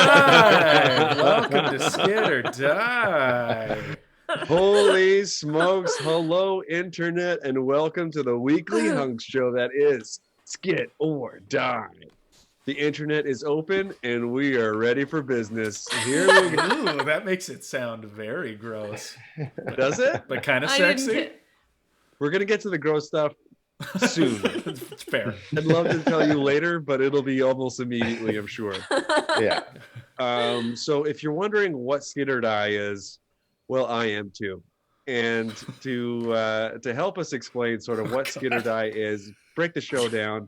right. Welcome to Skit or Die. Holy smokes. Hello, Internet, and welcome to the weekly hunks show that is Skit or Die. The Internet is open, and we are ready for business. Here we go. Ooh, that makes it sound very gross. Does it? But kind of sexy. We're going to get to the gross stuff soon. It's fair. I'd love to tell you later, but it'll be almost immediately, I'm sure. Yeah. So if you're wondering what Skit or Die is, well, I am too. And to help us explain sort of what Skit or Die is, break the show down,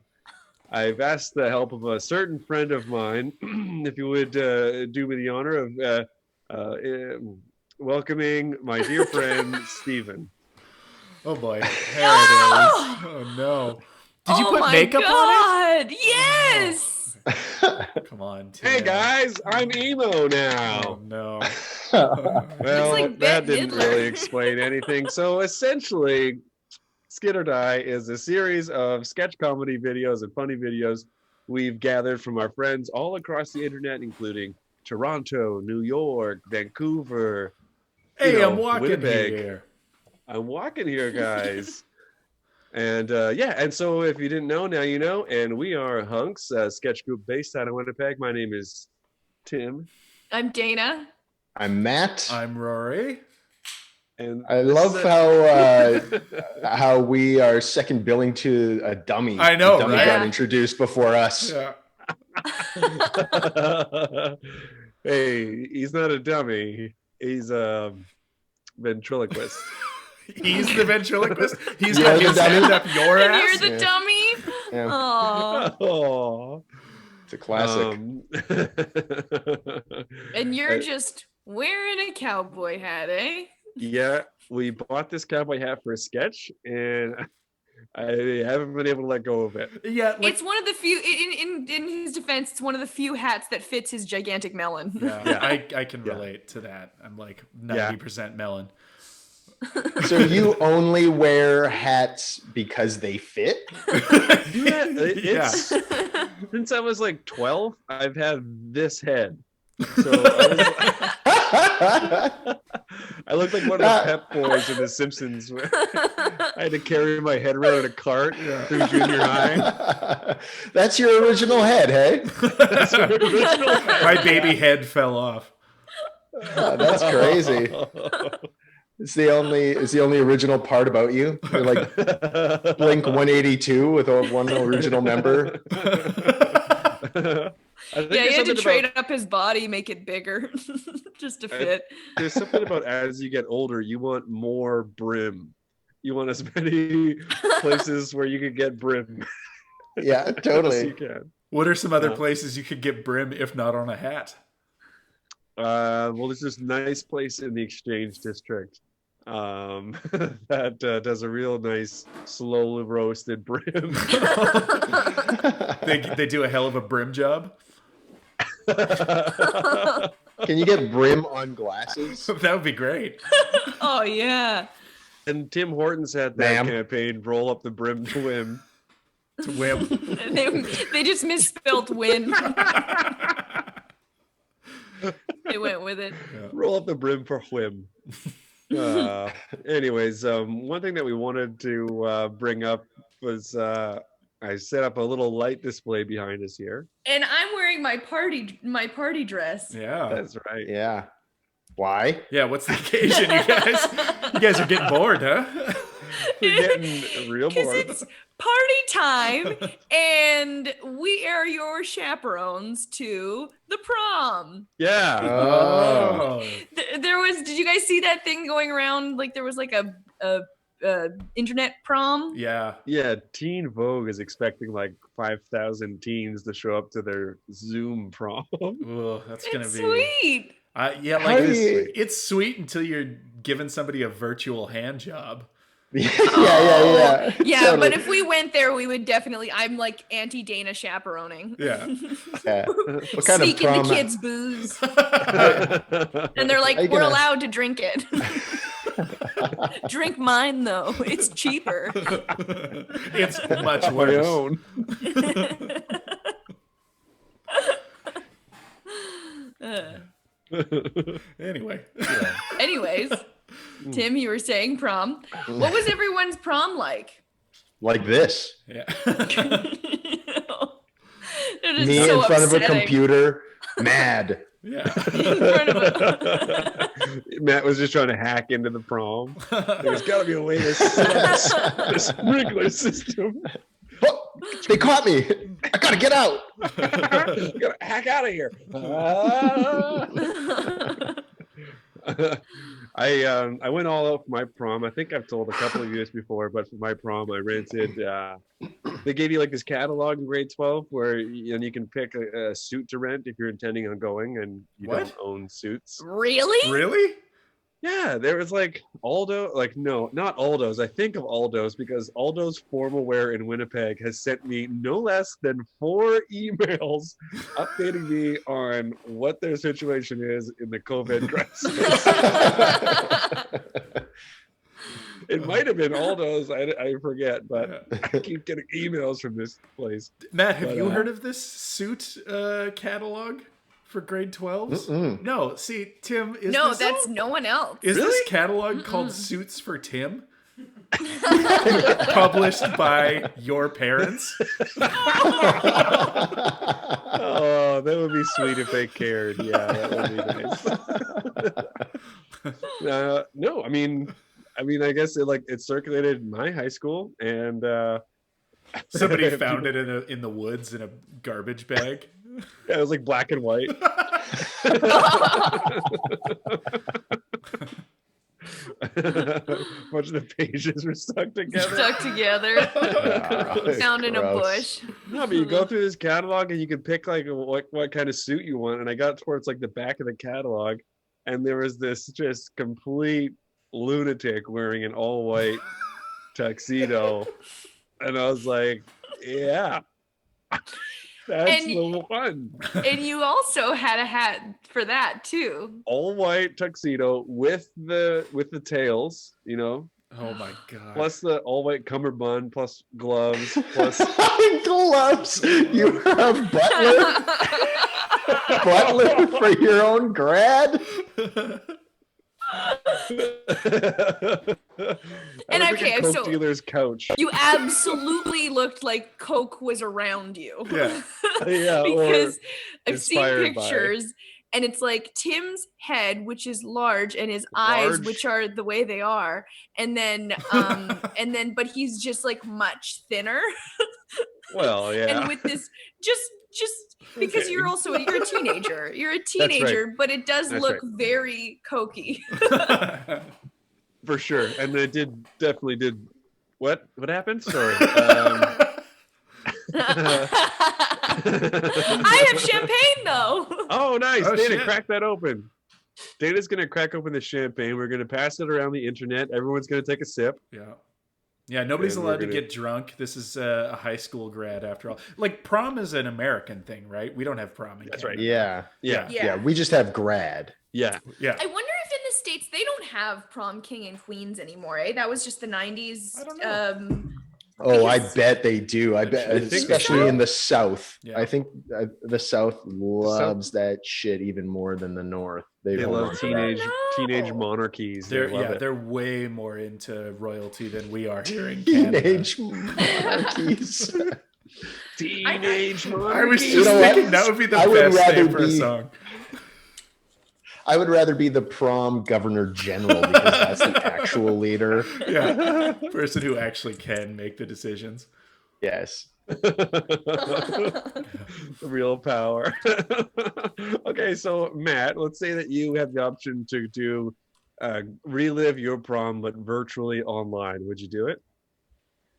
I've asked the help of a certain friend of mine, if you would do me the honor of welcoming my dear friend, Stephen. Oh boy. There it is. Oh no. Did you put makeup on it? Yes. Come on, Tim. Hey guys, I'm emo now. Oh no. Well, like that Bette didn't Midler. really explain anything. So essentially, Skit or Die is a series of sketch comedy videos and funny videos we've gathered from our friends all across the internet, including Toronto, New York, Vancouver. Hey, I'm walking Winnipeg. here. I'm walking here, guys. And and so if you didn't know, now you know. And we are Hunks, a sketch group based out of Winnipeg. My name is Tim. I'm Dana. I'm Matt. I'm Rory. And I this love is how we are second billing to a dummy. I know, The dummy right? got introduced before us. Yeah. Hey, he's not a dummy. He's a ventriloquist. He's the ventriloquist. He's You're got the his dummy? hand up your And ass. you're the dummy. Yeah, Aw. Oh, it's a classic. And you're just wearing a cowboy hat, eh? yeah, we bought this cowboy hat for a sketch, and I haven't been able to let go of it. Yeah, like, It's one of the few. In his defense, it's one of the few hats that fits his gigantic melon. yeah, I can relate to that. I'm like 90% melon. So you only wear hats because they fit? It's since I was like 12, I've had this head. So I look like one of the Pep Boys in The Simpsons. Where I had to carry my head around in a cart through junior high. That's your original head, hey? That's my original head. My baby head fell off. Oh, that's crazy. It's the only original part about you. You're like Blink 182 with one original member. I think Yeah, he had to there's something trade about- up his body, make it bigger, just to fit. There's something about as you get older, you want more brim. You want as many places where you can get brim. Yeah, as you totally. can. What are some other places you could get brim if not on a hat? Well, there's this nice place in the Exchange District that does a real nice, slowly roasted brim. They do a hell of a brim job. Can you get brim on glasses? That would be great. Oh yeah. And Tim Hortons had that campaign, roll up the brim to win. To whim. They just misspelled win. They went with it. Roll up the brim for whim. Anyways, one thing that we wanted to bring up was I set up a little light display behind us here. And I'm wearing my party dress. Yeah. That's right. Yeah. Why? Yeah, what's the occasion, you guys? You guys are getting bored, huh? We're getting real Because bored. it's party time, and we are your chaperones to the prom. Yeah. Oh. There was. Did you guys see that thing going around? Like there was like a internet prom. Yeah. Yeah, Teen Vogue is expecting like 5,000 teens to show up to their Zoom prom. Ooh, that's gonna It's be sweet. yeah, How like do you- it's sweet until you're giving somebody a virtual hand job. Yeah. Yeah, Totally. but if we went there, we would definitely. I'm like anti-Dana chaperoning. Yeah. Yeah. What kind of Sneaking prom? the kids' booze, and they're like, How you "We're gonna- allowed to drink it. Drink mine though; it's cheaper." It's much My worse. own. Anyway. Anyways, Tim, you were saying prom. What was everyone's prom like? Like this. Yeah. Me in front of a computer, mad. Yeah. In front of a... Matt was just trying to hack into the prom. There's got to be a way to set up the sprinkler system. Oh, they caught me. I gotta get out. I gotta hack out of here. I went all out for my prom. I think I've told a couple of you this before, but for my prom, I rented. They gave you like this catalog in grade 12 where you can pick a suit to rent if you're intending on going and you don't own suits. Really? Really? Yeah, there was like Aldo, like no, not Aldo's. I think of Aldo's because Aldo's Formal Wear in Winnipeg has sent me no less than 4 emails updating me on what their situation is in the COVID crisis. It might have been Aldo's, I forget, but I keep getting emails from this place. Matt, have you heard of this suit catalog? For grade 12s? No, see, Tim is no, that's no one else. Is this catalog called Suits for Tim? Published by your parents? Oh, that would be sweet if they cared. Yeah, that would be nice. No, I mean, I guess it circulated in my high school, and somebody found it in the woods in a garbage bag. Yeah, it was like black and white. A bunch of the pages were stuck together. Found in a bush. No, but you go through this catalog and you can pick like what kind of suit you want. And I got towards like the back of the catalog, and there was this just complete lunatic wearing an all white tuxedo, and I was like, yeah. That's the one. And you also had a hat for that too. All white tuxedo with the tails, you know. Oh my god. Plus the all white cummerbund, plus gloves, plus gloves. You have butler. Butler for your own grad. And okay, Coke so dealer's couch. You absolutely looked like Coke was around you. Yeah, because I've seen pictures, and it's like Tim's head, which is large, and his eyes, which are the way they are, and then but he's just like much thinner. Well, yeah. And with this, just because you're a teenager. You're a teenager, but it does look very cokey. For sure. And it definitely did. What happened? Sorry. I have champagne though. Oh, nice. Oh, Dana, crack that open. Dana's going to crack open the champagne. We're going to pass it around the internet. Everyone's going to take a sip. Yeah, nobody's allowed to get drunk. This is a high school grad after all. Like prom is an American thing, right? We don't have prom in Canada. Right. Yeah. We just have grad. Yeah. I wonder if in the States they don't have prom king and queens anymore, eh? That was just the 90s. I don't know. I bet they do. I bet, especially in the South. Yeah. I think the South loves that shit even more than the North. They love teenage monarchies. They're way more into royalty than we are here in Canada. Teenage monarchies. Teenage monarchies. I was just thinking that would be the best name for a song. I would rather be the prom governor general because that's the actual leader. Yeah, person who actually can make the decisions. Yes. Real power. Okay, so Matt, let's say that you have the option to do relive your prom, but virtually online. Would you do it?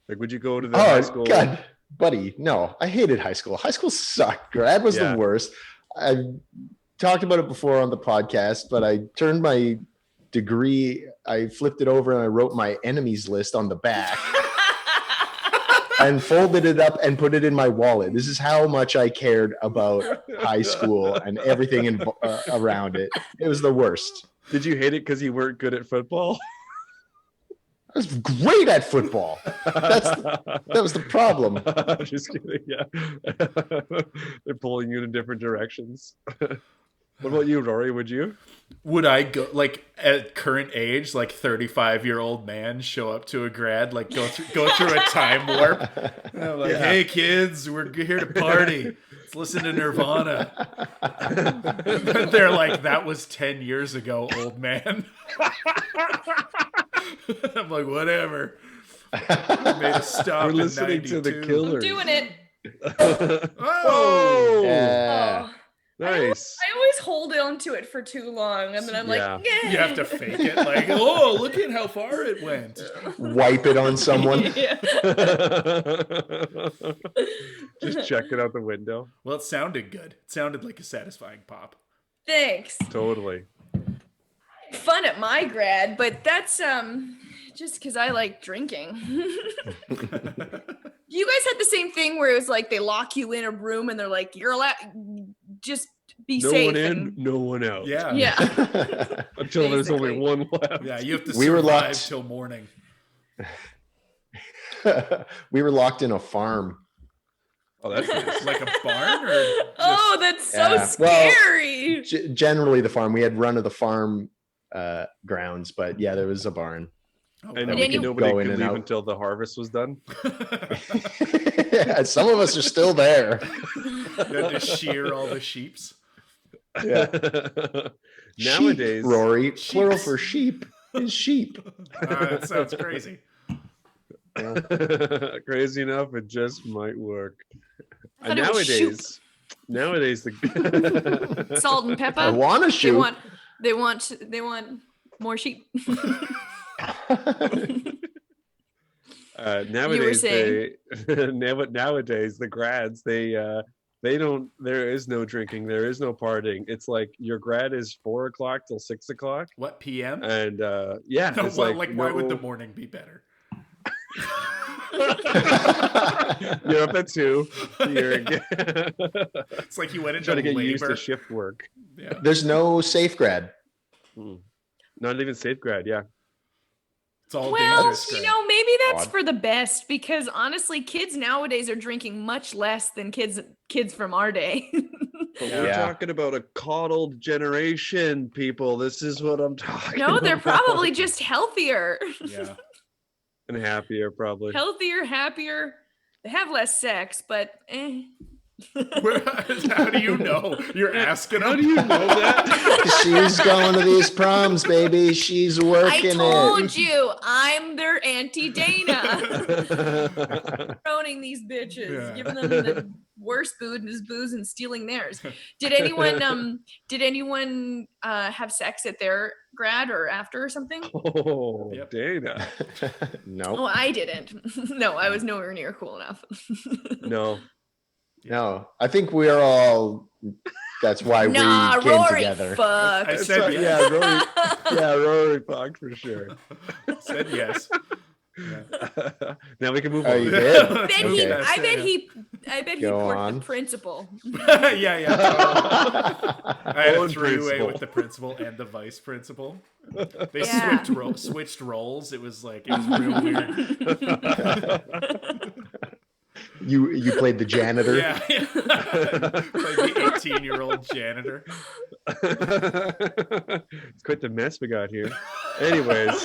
Like, would you go to the high school? Oh, God, buddy, no. I hated high school. High school sucked. Grad was the worst. I talked about it before on the podcast, but I turned my degree, I flipped it over and I wrote my enemies list on the back and folded it up and put it in my wallet. This is how much I cared about high school and everything around it. It was the worst. Did you hate it because you weren't good at football? I was great at football. That was the problem. Just kidding. Yeah. They're pulling you in different directions. What about you, Rory? Would you? Would I go, like, at current age, like 35-year-old man show up to a grad, like go through a time warp? And I'm like, hey kids, we're here to party. Let's listen to Nirvana. They're like, that was 10 years ago, old man. I'm like, whatever. I made a stop. We're listening to the Killers. I'm doing it. Oh, Yeah. Nice. I always hold on to it for too long, and then I'm like, yeah. You have to fake it. Like, oh, look at how far it went. Wipe it on someone. Just check it out the window. Well, it sounded good. It sounded like a satisfying pop. Thanks. Totally. Fun at my grad, but that's just because I like drinking. You guys had the same thing where it was like they lock you in a room and they're like, you're allowed, just be No safe. one in, no one out. Yeah. Yeah. Until there's only one left. Yeah, you have to We were survive locked. till morning. We were locked in a farm. Oh, that's nice. Like a barn, or just... Oh, that's so Yeah. scary. Generally the farm. We had run of the farm grounds, but yeah, there was a barn. Oh, And wow. then nobody go in could and leave out. until the harvest was done. Yeah, some of us are still there. You had to shear all the sheeps. Yeah. Nowadays, Sheep, Rory, Sheeps. plural for sheep is sheep. That sounds crazy. crazy enough, it just might work. I thought it was Nowadays, the Salt and pepper. I want to They shoot. they want more sheep. nowadays saying? nowadays the grads they don't. There is no drinking. There is no partying. It's like your grad is 4 o'clock till 6 o'clock, What, PM? and yeah, No, it's well, like why would the morning be better? You're up at 2. You're It's like you went into trying to get labor. used to shift work. Yeah. There's no safe grad. Not even safe grad. Yeah. It's all Well, dangerous. you Greg. know, maybe that's Odd. for the best because honestly, kids nowadays are drinking much less than kids from our day. But Yeah. we're talking about a coddled generation, people. This is what I'm talking No, they're about. probably just healthier. Yeah. And happier, probably. Healthier, happier. They have less sex, but How do you know? You're asking How them? do you know that? She's going to these proms, baby. She's I working told it. you, I'm their Auntie Dana. Owning these bitches, Yeah. giving them the worst booze and stealing theirs. Did anyone have sex at their grad or after or something? Oh, Yep. Dana. No, Oh, I didn't. No, I was nowhere near cool enough. No. no. I think we're all. That's why Nah, we came Rory, together. fuck. I said yeah, yes. Rory Fox for sure. Said yes. Yeah. Now we can move Oh, on. you did? I bet Okay. I bet he Go porked on. the principal. Yeah. I had a Own three-way principal. with the principal and the vice principal. They Yeah. switched roles. It was real weird. You played the janitor. Yeah. Like the 18-year-old janitor. It's quite the mess we got here. Anyways,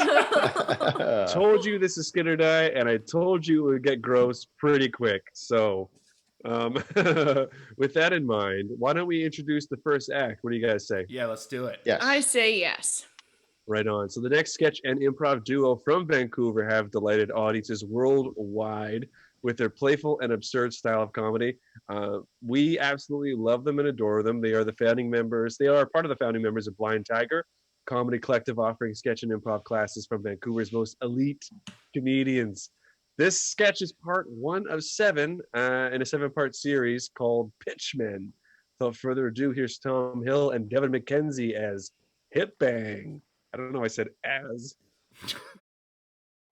told you this is Skit or Die, and I told you it would get gross pretty quick. So, with that in mind, why don't we introduce the first act? What do you guys say? Yeah, let's do it. Yes. I say yes. Right on. So the next sketch and improv duo from Vancouver have delighted audiences worldwide with their playful and absurd style of comedy. We absolutely love them and adore them. They are the founding members. They are part of the founding members of Blind Tiger, comedy collective offering sketch and improv classes from Vancouver's most elite comedians. This sketch is part 1 of 7 in a 7-part series called Pitchmen. Without further ado, here's Tom Hill and Devin McKenzie as Hit Bang. I don't know, I said as.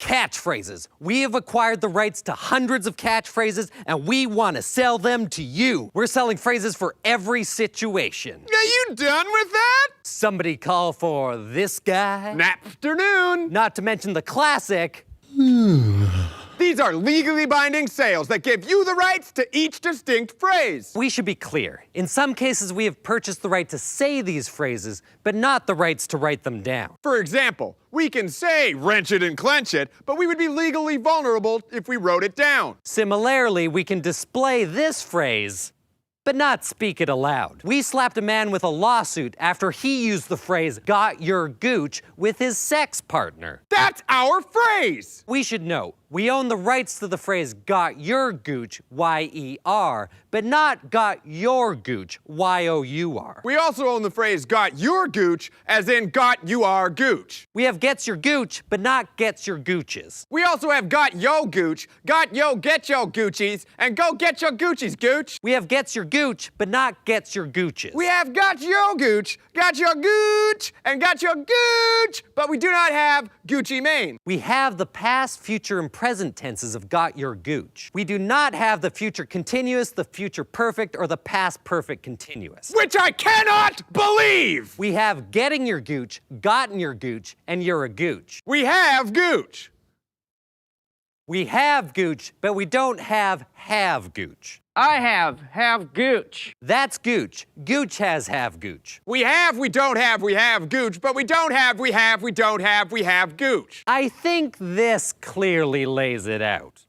Catchphrases. We have acquired the rights to hundreds of catchphrases, and we want to sell them to you. We're selling phrases for every situation. Are you done with that? Somebody call for this guy. Afternoon. Not to mention the classic. The These are legally binding sales that give you the rights to each distinct phrase. We should be clear. In some cases, we have purchased the right to say these phrases, but not the rights to write them down. For example, we can say wrench it and clench it, but we would be legally vulnerable if we wrote it down. Similarly, we can display this phrase, but not speak it aloud. We slapped a man with a lawsuit after he used the phrase got your gooch with his sex partner. That's our phrase! We should note, we own the rights to the phrase got your gooch, Y-E-R, but not got your gooch, Y-O-U-R. We also own the phrase got your gooch, as in got you are gooch. We have gets your gooch, but not gets your gooches. We also have got yo gooch, got yo get yo goochies, and go get your goochies, gooch. We have gets your gooch, but not gets your gooches. We have got yo gooch, got your gooch, and got your gooch, but we do not have Gucci Mane. We have the past, future, and present tenses of got your gooch. We do not have the future continuous, the future perfect, or the past perfect continuous. Which I cannot believe! We have getting your gooch, gotten your gooch, and you're a gooch. We have gooch. We have gooch, but we don't have gooch. I have gooch. That's gooch. Gooch has have gooch. We have gooch, but we don't have gooch. I think this clearly lays it out.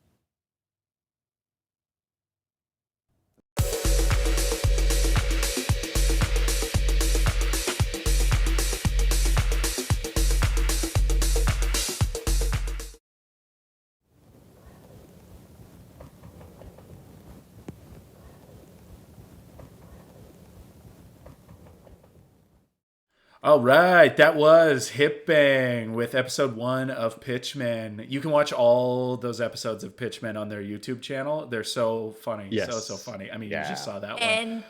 All right, that was Hip Bang with episode 1 of Pitchmen. You can watch all those episodes of Pitchmen on their YouTube channel. They're so funny. Yes. So funny. I mean, Yeah. you just saw that one. And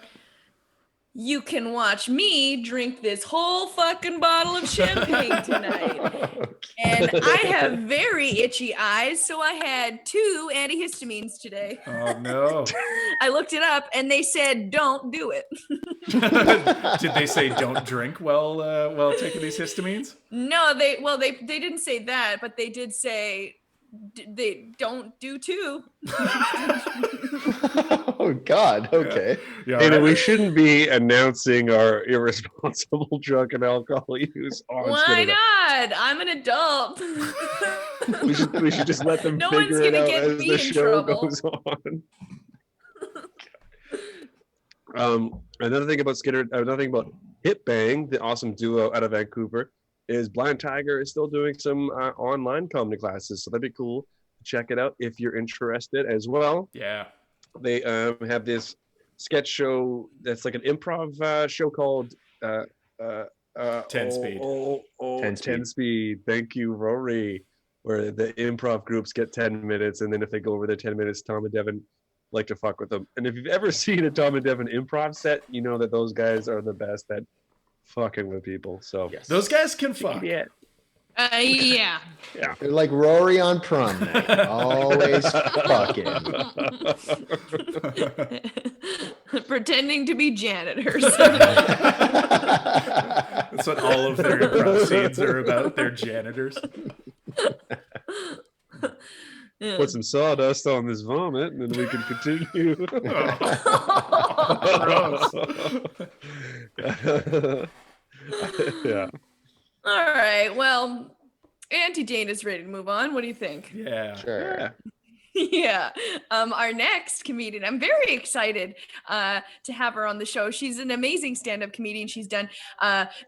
you can watch me drink this whole fucking bottle of champagne tonight. And I have very itchy eyes, so I had 2 antihistamines today. Oh, no. I looked it up, and they said, don't do it. Did they say don't drink while taking these histamines? No, they didn't say that, but they did say they don't do 2. Oh God. Okay. Yeah, Dana, right. we shouldn't be announcing our irresponsible drug and alcohol use on Why Skit. not? I'm an adult. We should just let them No one's figure it gonna out get as me the in show trouble. goes on. Another thing about Hip Bang, the awesome duo out of Vancouver, is Blind Tiger is still doing some online comedy classes, so that'd be cool. Check it out if you're interested as well. Yeah. They have this sketch show that's like an improv show called 10 Speed. 10 Speed. Thank you, Rory. Where the improv groups get 10 minutes, and then if they go over their 10 minutes, Tom and Devin like to fuck with them. And if you've ever seen a Tom and Devin improv set, you know that those guys are the best at fucking with people. So Yes. Those guys can fuck. yeah. Yeah. They're like Rory on prom night. Always fucking. Pretending to be janitors. That's what all of their improv scenes are about. They're janitors. Yeah. Put some sawdust on this vomit, and then we can continue. Yeah. All right. Well, Auntie Dana's ready to move on. What do you think? Yeah. Sure. Yeah. Our next comedian, I'm very excited to have her on the show. She's an amazing stand-up comedian. She's done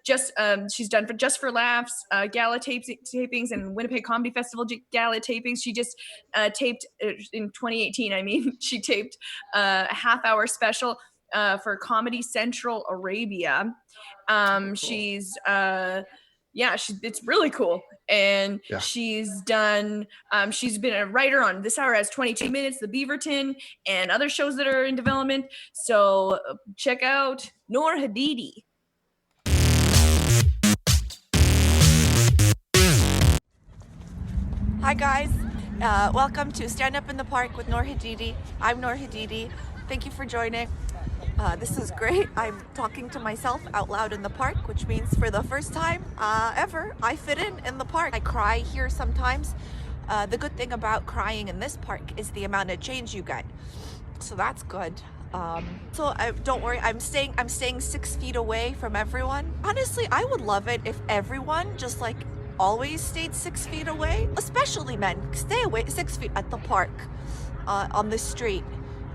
Just for Laughs gala tapings and Winnipeg Comedy Festival gala tapings. She just taped in 2018. I mean, she taped a half-hour special for Comedy Central Arabia. She's it's really cool. And Yeah. she's been a writer on This Hour Has 22 Minutes, The Beaverton, and other shows that are in development. So check out Noor Hadidi. Hi guys, welcome to Stand Up in the Park with Noor Hadidi. I'm Noor Hadidi. Thank you for joining. This is great. I'm talking to myself out loud in the park, which means for the first time ever, I fit in the park. I cry here sometimes, The good thing about crying in this park is the amount of change you get. So that's good. Don't worry, I'm staying 6 feet away from everyone. Honestly, I would love it if everyone just like always stayed 6 feet away, especially men. Stay away 6 feet at the park, on the street,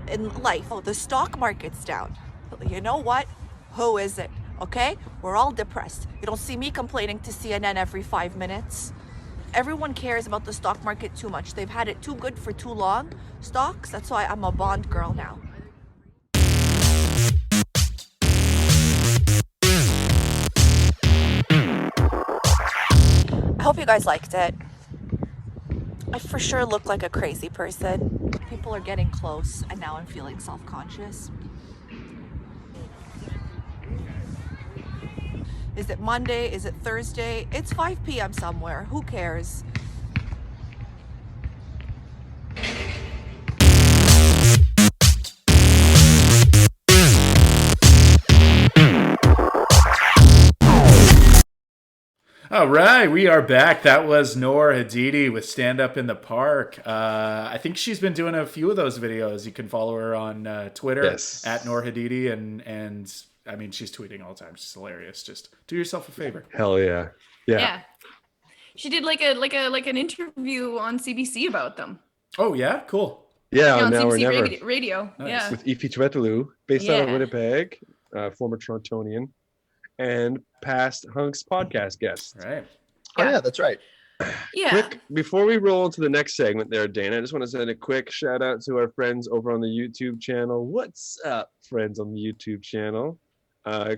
in life. Oh, the stock market's down. You know what? Who is it? Okay? We're all depressed. You don't see me complaining to CNN every 5 minutes. Everyone cares about the stock market too much. They've had it too good for too long. Stocks, that's why I'm a Bond girl now. I hope you guys liked it. I for sure look like a crazy person. People are getting close, and now I'm feeling self-conscious. Is it Monday? Is it Thursday? It's 5 p.m. somewhere. Who cares? All right, we are back. That was Noor Hadidi with Stand Up in the Park. I think she's been doing a few of those videos. You can follow her on Twitter at Noor Hadidi, and I mean, she's tweeting all the time. She's hilarious. Just do yourself a favor. Hell yeah. Yeah. She did like an interview on CBC about them. Oh yeah, cool. Yeah, on Now or CBC Never. Radio. Nice. Yeah. With Ify Tuetulu, based out of Winnipeg, former Torontonian, and past HUNKS podcast guest. Right. Oh yeah, that's right. Yeah. Quick, before we roll into the next segment there, Dana, I just want to send a quick shout out to our friends over on the YouTube channel. What's up, friends on the YouTube channel?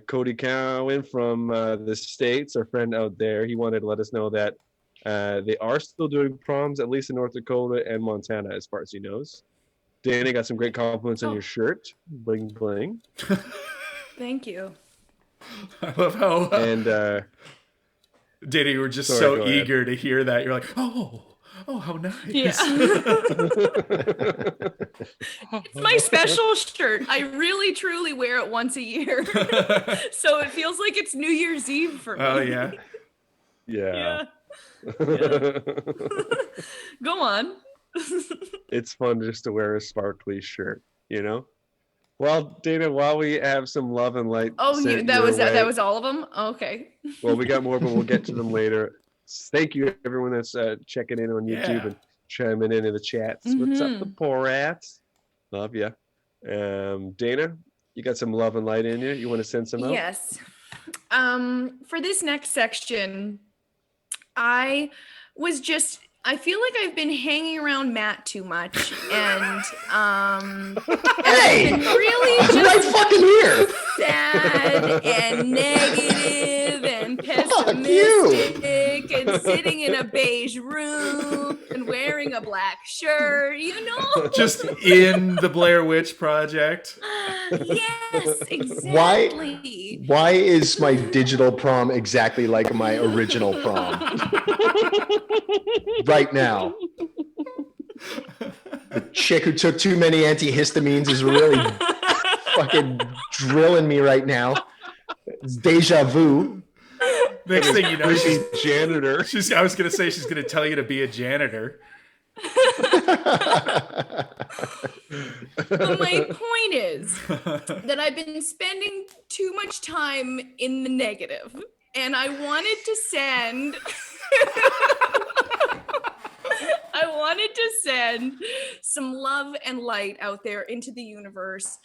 Cody Cowan from the States, our friend out there, he wanted to let us know that they are still doing proms, at least in North Dakota and Montana, as far as he knows. Dana got some great compliments on your shirt. Bling, bling. Thank you. I love how Dana, you were just so eager to hear that. You're like, oh, how nice. Yeah. It's my special shirt. I really, truly wear it once a year. So it feels like it's New Year's Eve for me. Oh, yeah. Yeah. Go on. It's fun just to wear a sparkly shirt, you know? Well, Dana, while we have some love and light. Oh, that was all of them? Oh, okay. Well, we got more, but we'll get to them later. Thank you, everyone that's checking in on YouTube and chiming into the chats. What's up, the poor rats? Love ya. Dana, you got some love and light in you. You want to send some out? Yes. For this next section, I feel like I've been hanging around Matt too much, and Hey, I've been really right fucking here. sad and negative and pessimistic and sitting in a beige room and wearing a black shirt, you know? Just in the Blair Witch Project. Yes, exactly. Why is my digital prom exactly like my original prom? Right now. The chick who took too many antihistamines is really fucking drilling me right now. It's deja vu. Next thing you know, she's janitor. I was gonna say she's gonna tell you to be a janitor. But my point is that I've been spending too much time in the negative, and I wanted to send some love and light out there into the universe,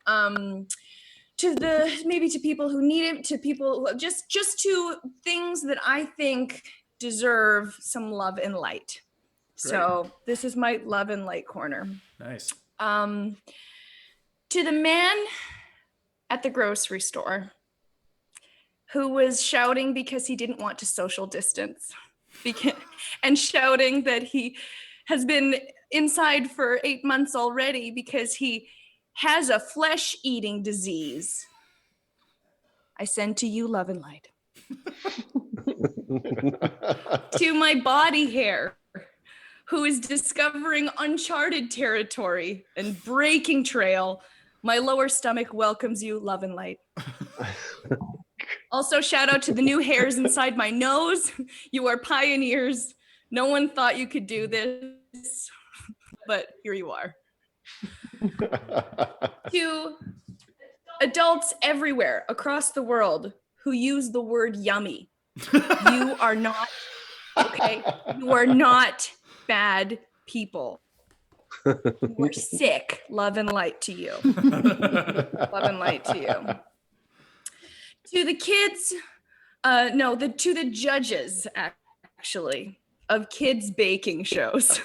to people who need it, to people just to things that I think deserve some love and light. Great. So this is my love and light corner. Nice. To the man at the grocery store who was shouting because he didn't want to social distance, and shouting that he has been inside for 8 months already because he has a flesh-eating disease. I send to you love and light. To my body hair, who is discovering uncharted territory and breaking trail, my lower stomach welcomes you love and light. Also, shout out to the new hairs inside my nose. You are pioneers. No one thought you could do this, but here you are. To adults everywhere across the world who use the word yummy, you are not, okay? You are not bad people. You are sick. Love and light to you. Love and light to you. To the kids, to the judges, actually, of kids' baking shows.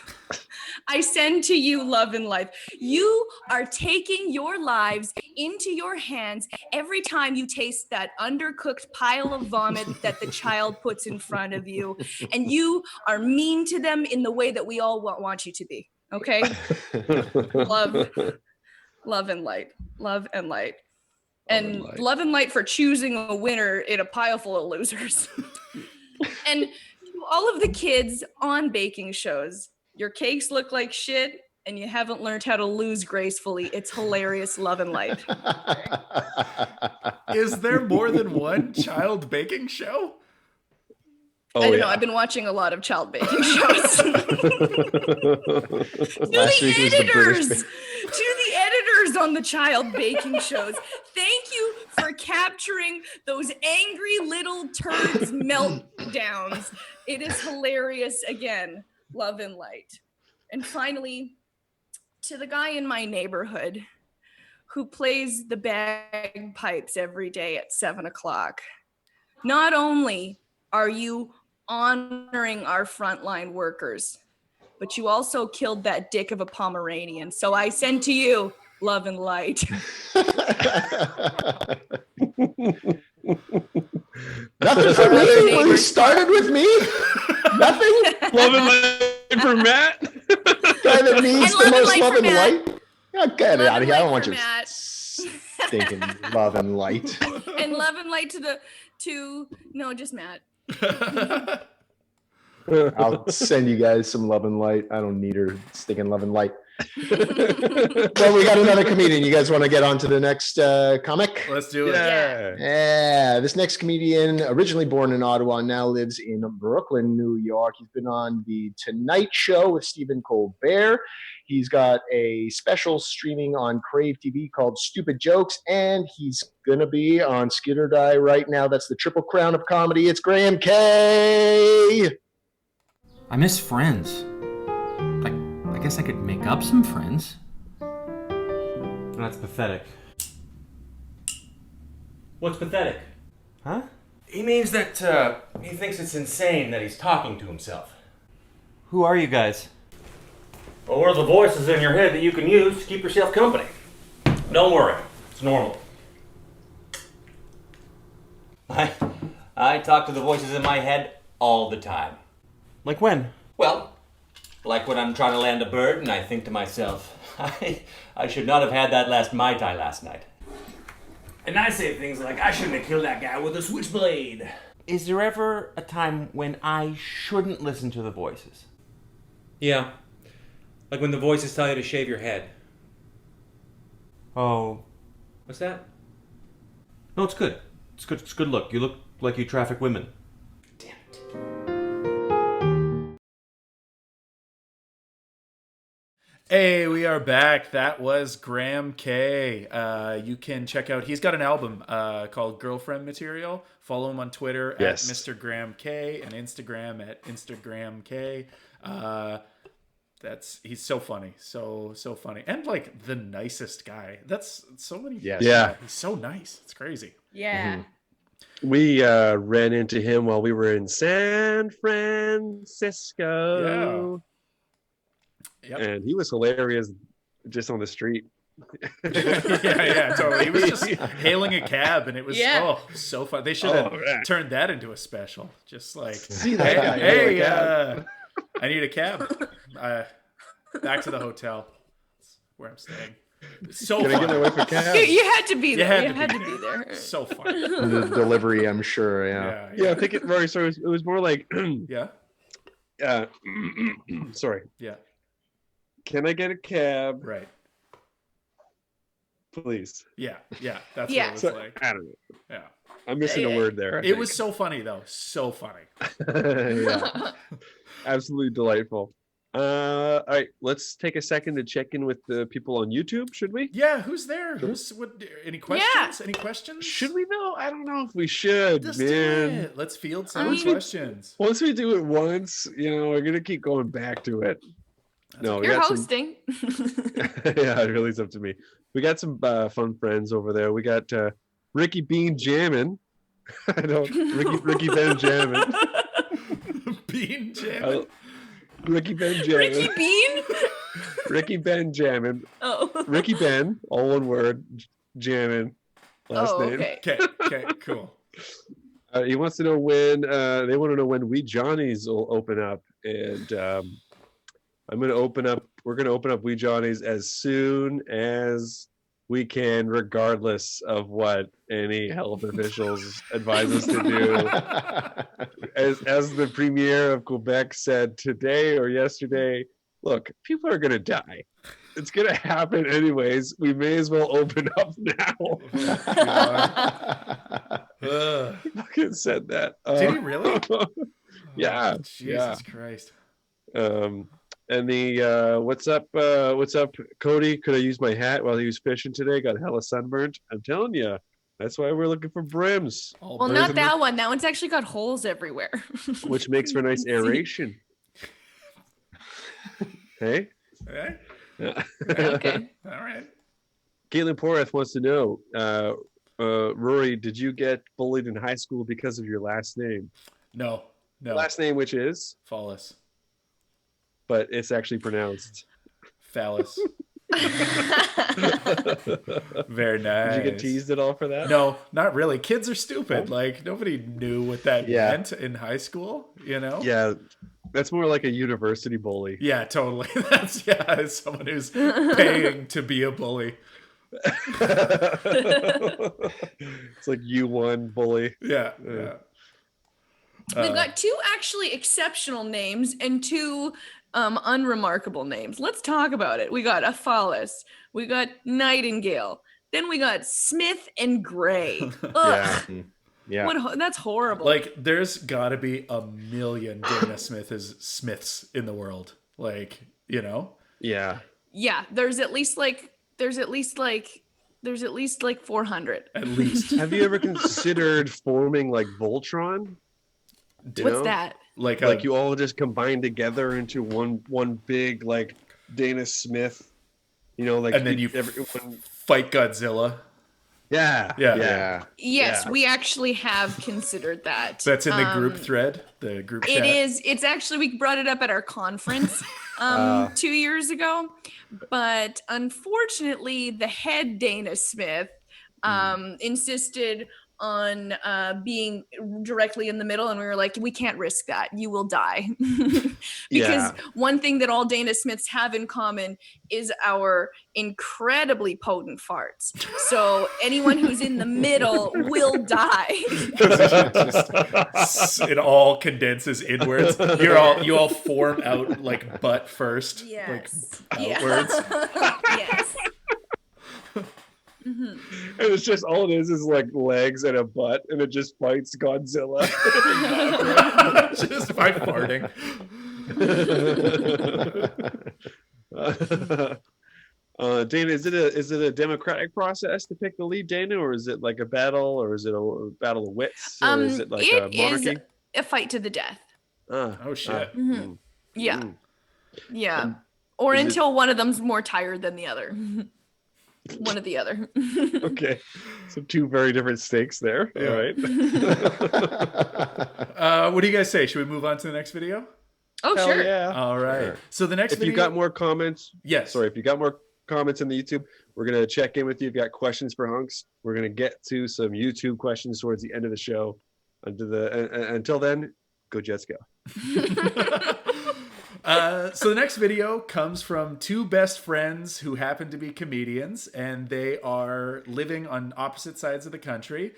I send to you love and life. You are taking your lives into your hands every time you taste that undercooked pile of vomit that the child puts in front of you. And you are mean to them in the way that we all want you to be. Okay? Love and light. Love and light. And love and light for choosing a winner in a pile full of losers. And to all of the kids on baking shows, your cakes look like shit and you haven't learned how to lose gracefully. It's hilarious. Love and light. Is there more than one child baking show? I don't know. I've been watching a lot of child baking shows. To the editors on the child baking shows, thank you for capturing those angry little turds meltdowns. It is hilarious. Again, love and light. And finally, to the guy in my neighborhood who plays the bagpipes every day at 7:00. Not only are you honoring our frontline workers, but you also killed that dick of a Pomeranian. So I send to you love and light. Nothing for me? Well, you started with me? Nothing? Love and light for Matt? Guy that needs the most love and light? Yeah, get it out of here. I don't want your stinking love and light. And love and light no, just Matt. I'll send you guys some love and light. I don't need her stinking love and light. Well, we got another comedian. You guys want to get on to the next comic? Let's do it. Yeah. This next comedian, originally born in Ottawa, now lives in Brooklyn, New York. He's been on the Tonight Show with Stephen Colbert. He's got a special streaming on Crave TV called Stupid Jokes, and he's going to be on Skit or Die right now. That's the triple crown of comedy. It's Graham K. I miss friends. I guess I could make up some friends. That's pathetic. What's pathetic? Huh? He means that he thinks it's insane that he's talking to himself. Who are you guys? Well, we're the voices in your head that you can use to keep yourself company. Don't worry, it's normal. I talk to the voices in my head all the time. Like when? Well, like when I'm trying to land a bird and I think to myself, I should not have had that last Mai Tai last night. And I say things like, I shouldn't have killed that guy with a switchblade. Is there ever a time when I shouldn't listen to the voices? Yeah. Like when the voices tell you to shave your head. Oh. What's that? No, it's good. It's good. It's good look. You look like you traffic women. Damn it. Hey, we are back. That was Graham K. You can check out, he's got an album called Girlfriend Material. Follow him on Twitter at Mr. Graham K and Instagram at Instagram K. He's so funny. So funny. And like the nicest guy. That's so many. Yeah. He's so nice. It's crazy. Yeah. Mm-hmm. We ran into him while we were in San Francisco. Yeah. Yep. And he was hilarious just on the street. yeah, totally. He was just hailing a cab, and it was so fun. They should have turned that into a special. Just like, see that guy. Hey, I need a cab. Back to the hotel. That's where I'm staying. So Can I get away from cab? You had to be there. You had to be there. So fun. The delivery, I'm sure. Yeah, I think it, Rory. So it was more like, sorry. Yeah. Can I get a cab? Right. Please. Yeah. That's what it was like. I don't know. Yeah. I'm missing a word there. It was so funny though. So funny. Yeah. Absolutely delightful. All right, let's take a second to check in with the people on YouTube, should we? Yeah, who's there? Any questions? Yeah. Any questions? Should we know? I don't know if we should, Let's man. do it. Let's field some questions. Once we do it once, we're gonna keep going back to it. You're hosting. Yeah, it really is up to me. We got some fun friends over there. We got Ricky Bean Jammin'. Ricky Ben Jammin'. Bean Jammin'. Ricky Ben Jammin'. Ricky Bean? Ricky Ben Jammin'. Oh. Ricky Ben, all one word, Jammin'. Last name. Okay, cool. He wants to know when they want to know when Wee Johnny's will open up, and we're going to open up Wee Johnny's as soon as we can, regardless of what any health officials advise us to do. As the premier of Quebec said today or yesterday, look, people are going to die. It's going to happen anyways. We may as well open up now. He fucking said that. Did he really? Yeah. Jesus Christ. And the what's up, Cody? Could I use my hat while he was fishing today? Got hella sunburnt. I'm telling you, that's why we're looking for brims. Well, not that one. That one's actually got holes everywhere. Which makes for nice aeration. Hey? Okay. Yeah. Okay. All right. Caitlin Porath wants to know, Rory, did you get bullied in high school because of your last name? No. Last name, which is? Fallis. But it's actually pronounced Phallus. Very nice. Did you get teased at all for that? No, not really. Kids are stupid. Like, nobody knew what that meant in high school, Yeah, that's more like a university bully. Yeah, totally. That's someone who's paying to be a bully. It's like U1 bully. Yeah. We've got two actually exceptional names and two unremarkable names. Let's talk about it. We got a Fallis, we got Nightingale, then we got Smith and Gray. Ugh. Yeah. That's horrible. Like, there's got to be a million Dana Smiths in the world. Like, Yeah. Yeah, there's at least like 400. At least. Have you ever considered forming like Voltron? What's that? Like you all just combine together into one big like Dana Smith, and then you fight Godzilla. Yeah. Yes, we actually have considered that. That's in the group thread, the group chat. It is. It's actually, we brought it up at our conference 2 years ago, but unfortunately, the head Dana Smith insisted on being directly in the middle, and we were like, we can't risk that. You will die. Because one thing that all Dana Smiths have in common is our incredibly potent farts. So anyone who's in the middle will die. It all condenses inwards. You all form out like butt first, like outwards. Yes. Mm-hmm. And it's just all it is like legs and a butt, and it just fights Godzilla. Just by farting. Dana, is it a democratic process to pick the lead, Dana, or is it like a battle, or is it a battle of wits, or is it like a monarchy? Is a fight to the death. Oh shit. Yeah. Or until one of them's more tired than the other. One or the other. Okay, so two very different stakes there. Yeah. All right. What do you guys say? Should we move on to the next video? Oh, Hell sure. Yeah. All right. Sure. So the next if video. you got more comments, yes. Sorry, if you got more comments in the YouTube, we're gonna check in with you. If you got questions for Hunks, we're gonna get to some YouTube questions towards the end of the show. Until then, go Jets, go. So the next video comes from two best friends who happen to be comedians, and they are living on opposite sides of the country.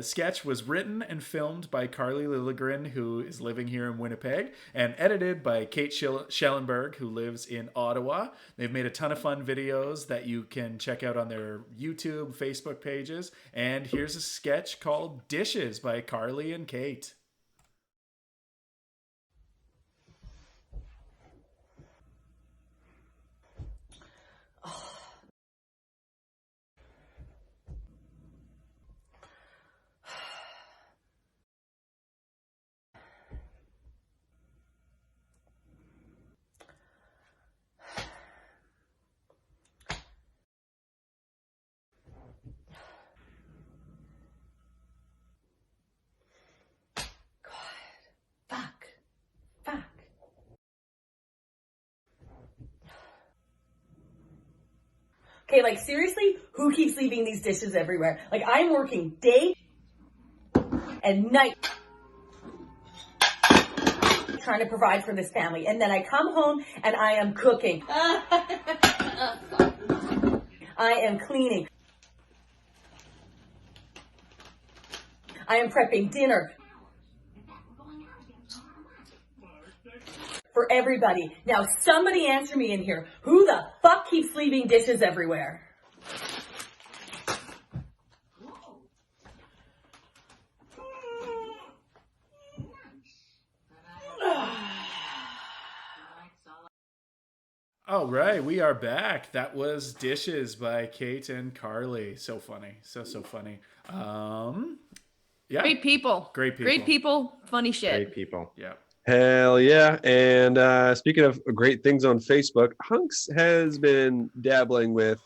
Sketch was written and filmed by Carly Lilligren, who is living here in Winnipeg, and edited by Kate Schellenberg, who lives in Ottawa. They've made a ton of fun videos that you can check out on their YouTube, Facebook pages. And here's a sketch called Dishes by Carly and Kate. Okay, like seriously, who keeps leaving these dishes everywhere? Like I'm working day and night trying to provide for this family. And then I come home and I am cooking. I am cleaning. I am prepping dinner. For everybody. Now somebody answer me in here. Who the fuck keeps leaving dishes everywhere? All right, we are back. That was Dishes by Kate and Carly. So funny. So funny. Yeah. Great people. Great people. Great people. Funny shit. Great people. Yeah. Hell yeah. And speaking of great things on Facebook, Hunks has been dabbling with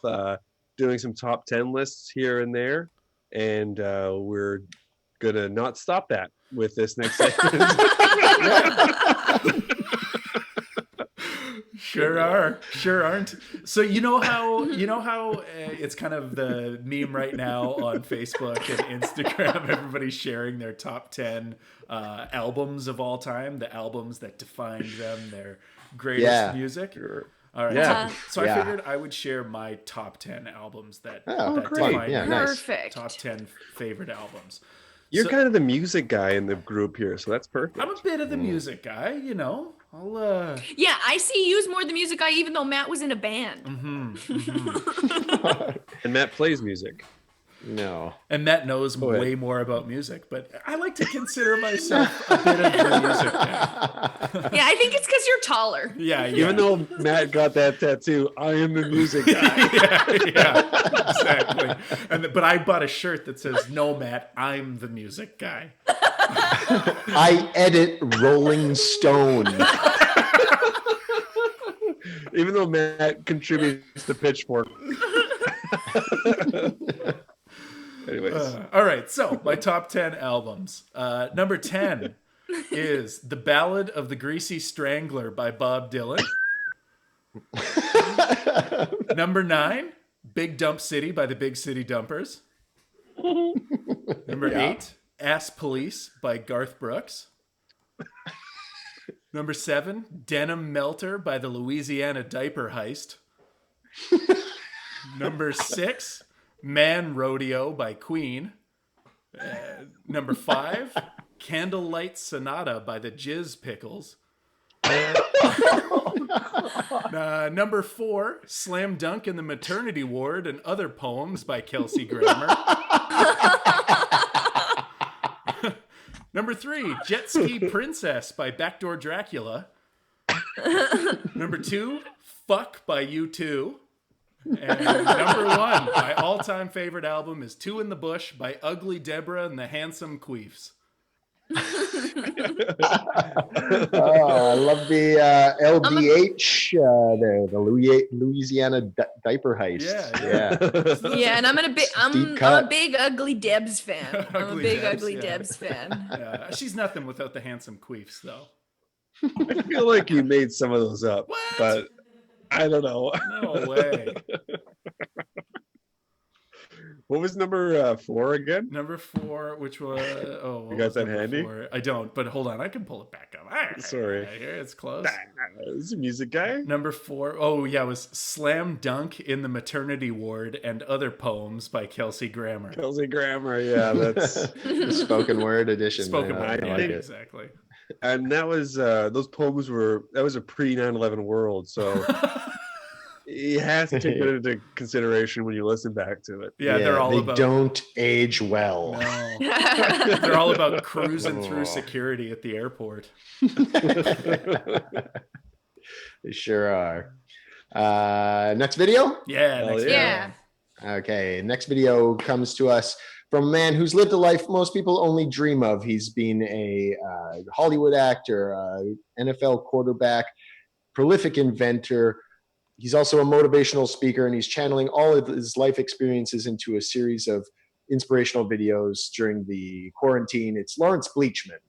doing some top 10 lists here and there. And we're going to not stop that with this next segment. Sure aren't. So you know how it's kind of the meme right now on Facebook and Instagram. Everybody's sharing their top 10 albums of all time, the albums that defined them, their greatest music. Sure. All right. Yeah. So I figured I would share my top 10 albums that great. define Yeah, my Perfect. top 10 favorite albums. You're kind of the music guy in the group here, so that's perfect. I'm a bit of the music guy, you know. Yeah, I see you as more the music guy, even though Matt was in a band. And Matt plays music. No. And Matt knows way more about music, but I like to consider myself a bit of the music guy. Yeah, I think it's because you're taller. Yeah. Even though Matt got that tattoo, I am the music guy. yeah, exactly. But I bought a shirt that says, "No, Matt, I'm the music guy." I edit Rolling Stone. Even though Matt contributes to Pitchfork. Anyways. All right, so my top 10 albums. Number 10 is The Ballad of the Greasy Strangler by Bob Dylan. Number 9, Big Dump City by the Big City Dumpers. Number 8, Ass Police by Garth Brooks. Number 7, Denim Melter by the Louisiana Diaper Heist. Number 6, Man Rodeo by Queen. Number 5, Candlelight Sonata by the Jizz Pickles. Number 4, Slam Dunk in the Maternity Ward and Other Poems by Kelsey Grammer. Number 3, Jet Ski Princess by Backdoor Dracula. Number 2, Fuck by U2. And number 1, my all-time favorite album is Two in the Bush by Ugly Deborah and the Handsome Queefs. I love the LDH, the Louisiana Diaper Heist. Yeah. And I'm a big Ugly Debs fan. Ugly Debs fan. Yeah. She's nothing without the Handsome Queefs, though. I feel like you made some of those up, but I don't know. No way. What was number 4 again? Number 4, which was you got that handy? 4? I don't, but hold on, I can pull it back up. Sorry, here it's close. This is a music guy. Number 4, oh yeah, was "Slam Dunk in the Maternity Ward and Other Poems" by Kelsey Grammer. Kelsey Grammer, yeah, that's the spoken word edition. Spoken word, I yeah, like exactly. And that was those poems was a pre 9/11 world, so. You have to take that into consideration when you listen back to it. Yeah, they don't age well. No. They're all about cruising through security at the airport. They sure are. Next video? Yeah, next video. Okay, next video comes to us from a man who's lived a life most people only dream of. He's been a Hollywood actor, NFL quarterback, prolific inventor. He's also a motivational speaker, and he's channeling all of his life experiences into a series of inspirational videos during the quarantine. It's Lawrence Bleachman.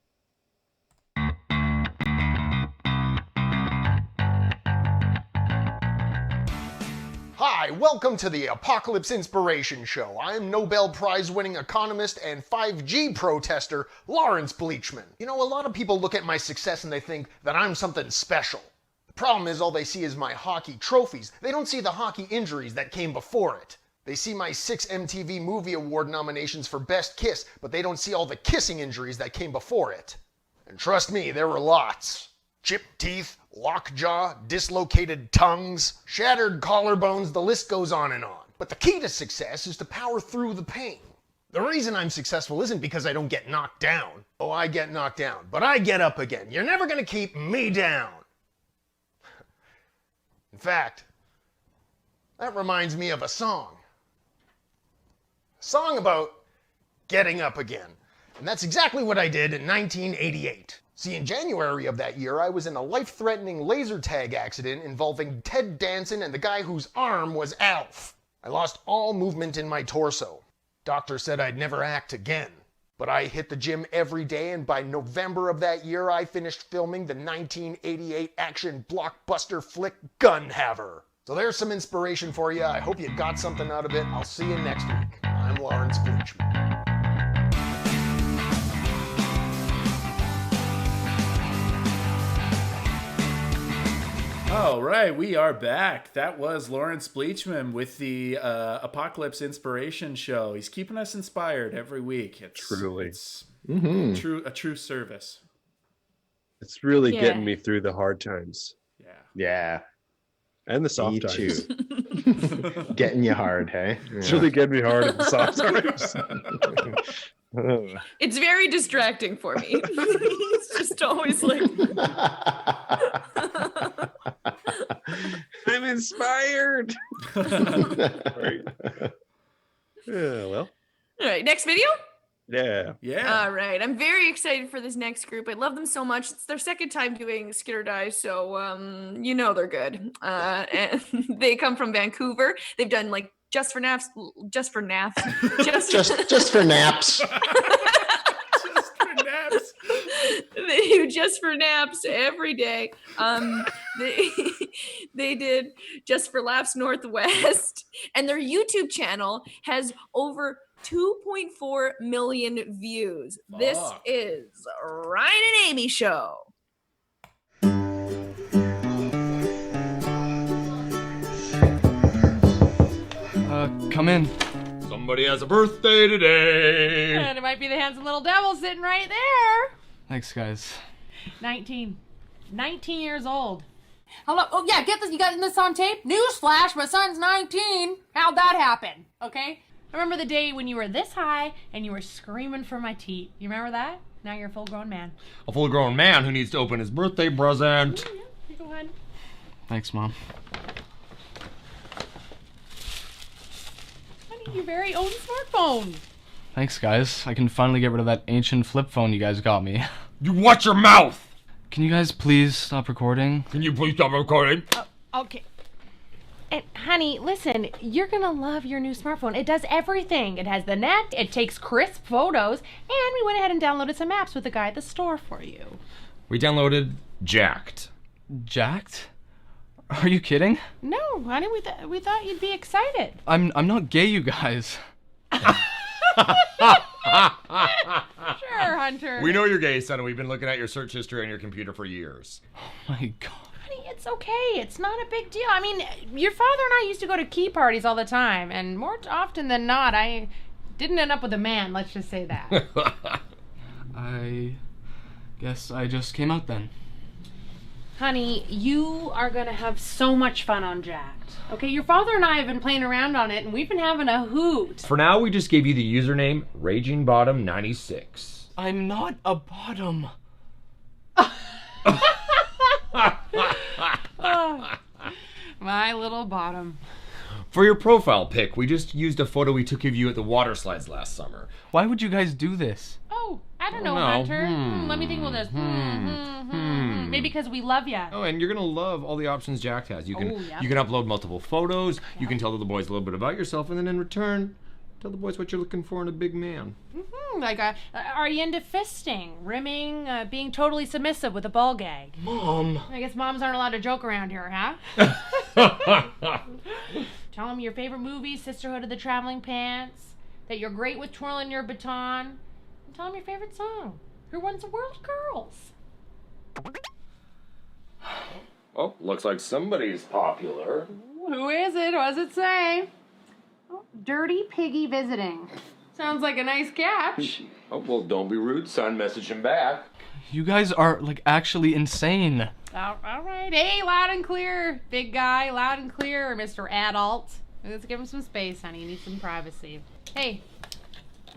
Hi, welcome to the Apocalypse Inspiration Show. I'm Nobel Prize-winning economist and 5G protester, Lawrence Bleachman. You know, a lot of people look at my success and they think that I'm something special. Problem is, all they see is my hockey trophies. They don't see the hockey injuries that came before it. They see my 6 MTV Movie Award nominations for Best Kiss, but they don't see all the kissing injuries that came before it. And trust me, there were lots. Chipped teeth, lockjaw, dislocated tongues, shattered collarbones, the list goes on and on. But the key to success is to power through the pain. The reason I'm successful isn't because I don't get knocked down. Oh, I get knocked down, but I get up again. You're never gonna keep me down. In fact, that reminds me of a song. A song about getting up again. And that's exactly what I did in 1988. See, in January of that year, I was in a life-threatening laser tag accident involving Ted Danson and the guy whose arm was Alf. I lost all movement in my torso. Doctor said I'd never act again. But I hit the gym every day, and by November of that year, I finished filming the 1988 action blockbuster flick Gunhaver. So there's some inspiration for you. I hope you got something out of it. I'll see you next week. I'm Lawrence Bleachman. All right, we are back. That was Lawrence Bleachman with the Apocalypse Inspiration Show. He's keeping us inspired every week. It's a true service. It's really getting me through the hard times. Yeah. And the soft times. Too. Getting you hard, hey? Yeah. It's really getting me hard at the soft times. It's very distracting for me. It's just always like... I'm inspired. Right. Yeah, well. All right, next video? Yeah. All right, I'm very excited for this next group. I love them so much. It's their second time doing Skit or Die, so you know they're good. And they come from Vancouver. They've done like just for naps. Just for naps. They do Just for Naps every day. They did Just for Laughs Northwest, and their YouTube channel has over 2.4 million views. This is Ryan and Amy Show. Come in. Somebody has a birthday today. And it might be the handsome little devil sitting right there. Thanks, guys. 19 years old. Hello. Oh, yeah, get this. You got this on tape? Newsflash, my son's 19. How'd that happen? Okay? I remember the day when you were this high and you were screaming for my teeth. You remember that? Now you're a full-grown man. A full-grown man who needs to open his birthday present. Yeah, you go ahead. Thanks, Mom. Honey, your very own smartphone. Thanks, guys. I can finally get rid of that ancient flip phone you guys got me. You watch your mouth! Can you guys please stop recording? Can you please stop recording? Okay. And honey, listen, you're gonna love your new smartphone. It does everything. It has the net, it takes crisp photos, and we went ahead and downloaded some apps with the guy at the store for you. We downloaded Jacked. Jacked? Are you kidding? No, honey, we thought you'd be excited. I'm not gay, you guys. Sure, Hunter. We know you're gay, son, and we've been looking at your search history on your computer for years. Oh my God. Honey, it's okay. It's not a big deal. I mean, your father and I used to go to key parties all the time, and more often than not, I didn't end up with a man, let's just say that. I guess I just came out then. Honey, you are going to have so much fun on Jacked. Okay, your father and I have been playing around on it, and we've been having a hoot. For now, we just gave you the username RagingBottom96. I'm not a bottom. Oh, my little bottom. For your profile pic, we just used a photo we took of you at the water slides last summer. Why would you guys do this? Oh, I don't know, Hunter. Let me think about this. Maybe because we love ya. Oh, and you're gonna love all the options Jacked has. You can yep. you can upload multiple photos. Yep. You can tell the boys a little bit about yourself, and then in return, tell the boys what you're looking for in a big man. Like, are you into fisting, rimming, being totally submissive with a ball gag? Mom. I guess moms aren't allowed to joke around here, huh? Tell them your favorite movie, Sisterhood of the Traveling Pants, that you're great with twirling your baton, and tell them your favorite song, Who Runs the World, Girls. Oh, looks like somebody's popular. Who is it? What does it say? Oh, Dirty Piggy visiting. Sounds like a nice catch. Oh, well, don't be rude, son. Message him back. You guys are, like, actually insane. All right. Hey, loud and clear, big guy. Loud and clear, Mr. Adult. Let's give him some space, honey. You need some privacy. Hey,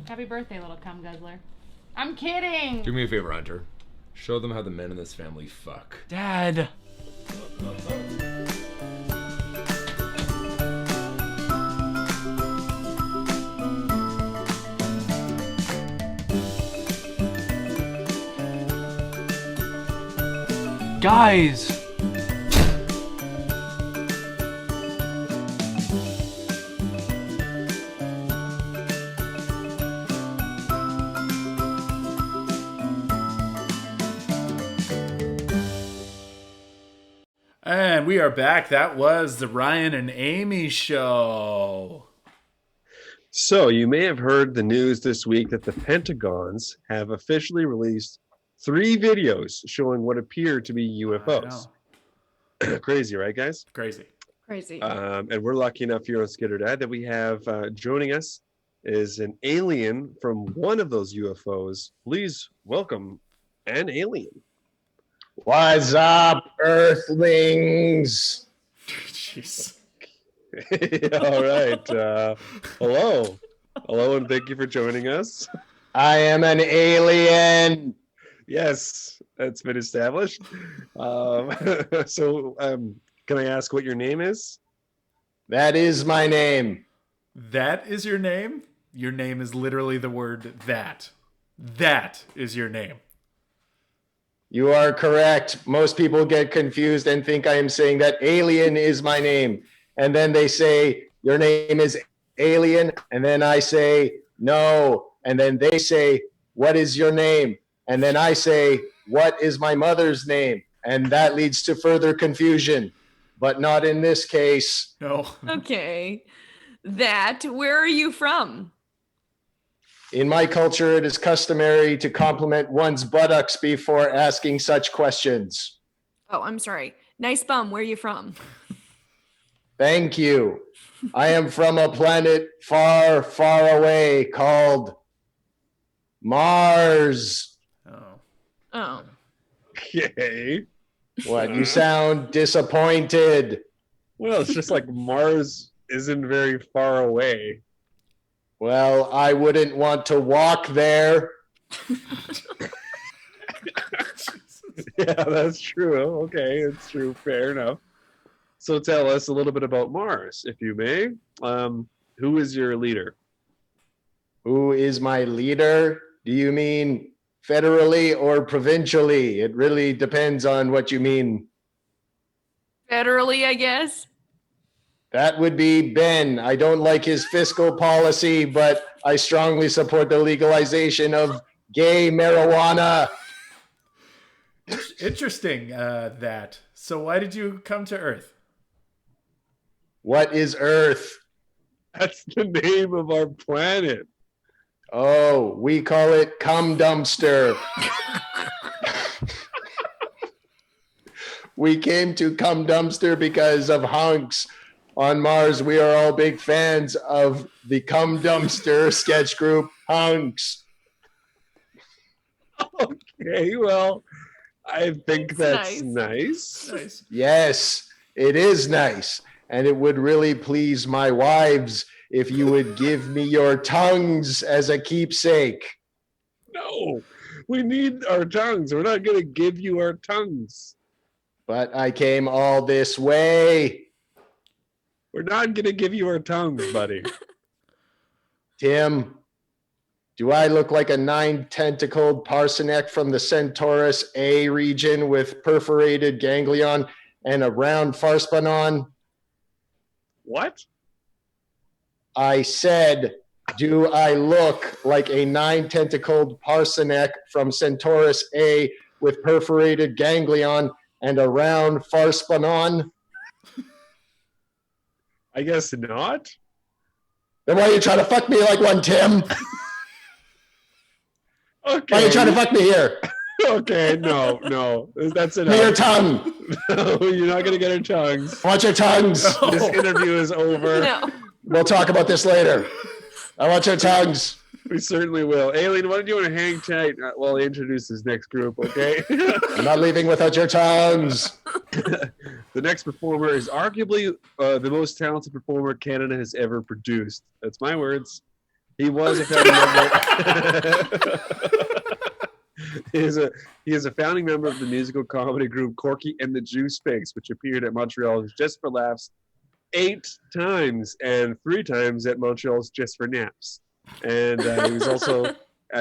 happy birthday, little cum guzzler. I'm kidding. Do me a favor, Hunter. Show them how the men in this family fuck. Dad. Guys! And we are back. That was the Ryan and Amy show. So you may have heard the news this week that the Pentagons have officially released 3 videos showing what appear to be UFOs. Crazy, right, guys? Crazy. And we're lucky enough here on Skit or Dad that we have joining us is an alien from one of those UFOs. Please welcome an alien. What's up, Earthlings? Jeez. All right. Hello, and thank you for joining us. I am an alien. Yes, that's been established. So, can I ask what your name is? That is my name. That is your name? Your name is literally the word that. That is your name. You are correct. Most people get confused and think I am saying that alien is my name. And then they say, your name is alien. And then I say, no. And then they say, what is your name? And then I say, what is my mother's name? And that leads to further confusion, but not in this case. No. Okay. Where are you from? In my culture, it is customary to compliment one's buttocks before asking such questions. Oh, I'm sorry. Nice bum. Where are you from? Thank you. I am from a planet far, far away called Mars. Oh. Okay. What? You sound disappointed. Well, it's just like Mars isn't very far away. Well, I wouldn't want to walk there. Yeah, that's true. Okay, it's true. Fair enough. So tell us a little bit about Mars, if you may. Who is your leader? Who is my leader? Do you mean federally or provincially? It really depends on what you mean. Federally, I guess. That would be Ben. I don't like his fiscal policy, but I strongly support the legalization of gay marijuana. Interesting, that. So why did you come to Earth? What is Earth? That's the name of our planet. Oh, we call it Cum Dumpster. We came to Cum Dumpster because of HUNKS. On Mars, we are all big fans of the Cum Dumpster sketch group, HUNKS. Okay, well, I think that's nice. Yes, it is nice. And it would really please my wives if you would give me your tongues as a keepsake. No, we need our tongues. We're not going to give you our tongues. But I came all this way. We're not going to give you our tongues, buddy. Tim, do I look like a 9-tentacled parsnip from the Centaurus A region with perforated ganglion and a round farspanon? What? I said, do I look like a 9-tentacled parsnip from Centaurus A with perforated ganglion and a round farspanon? I guess not. Then why are you trying to fuck me like one, Tim? Okay. Why are you trying to fuck me here? Okay, no. That's enough. Give me your tongue. No, you're not going to get our tongues. I want your tongues. This interview is over. No. We'll talk about this later. I want your tongues. We certainly will. Aileen, why don't you want to hang tight while I introduce this next group, okay? I'm not leaving without your tongues. The next performer is arguably the most talented performer Canada has ever produced. That's my words. He was a founding member. He is a founding member of the musical comedy group Corky and the Juice Pigs, which appeared at Montreal's Just for Laughs 8 times and 3 times at Montreal's Just for Naps. And he was also,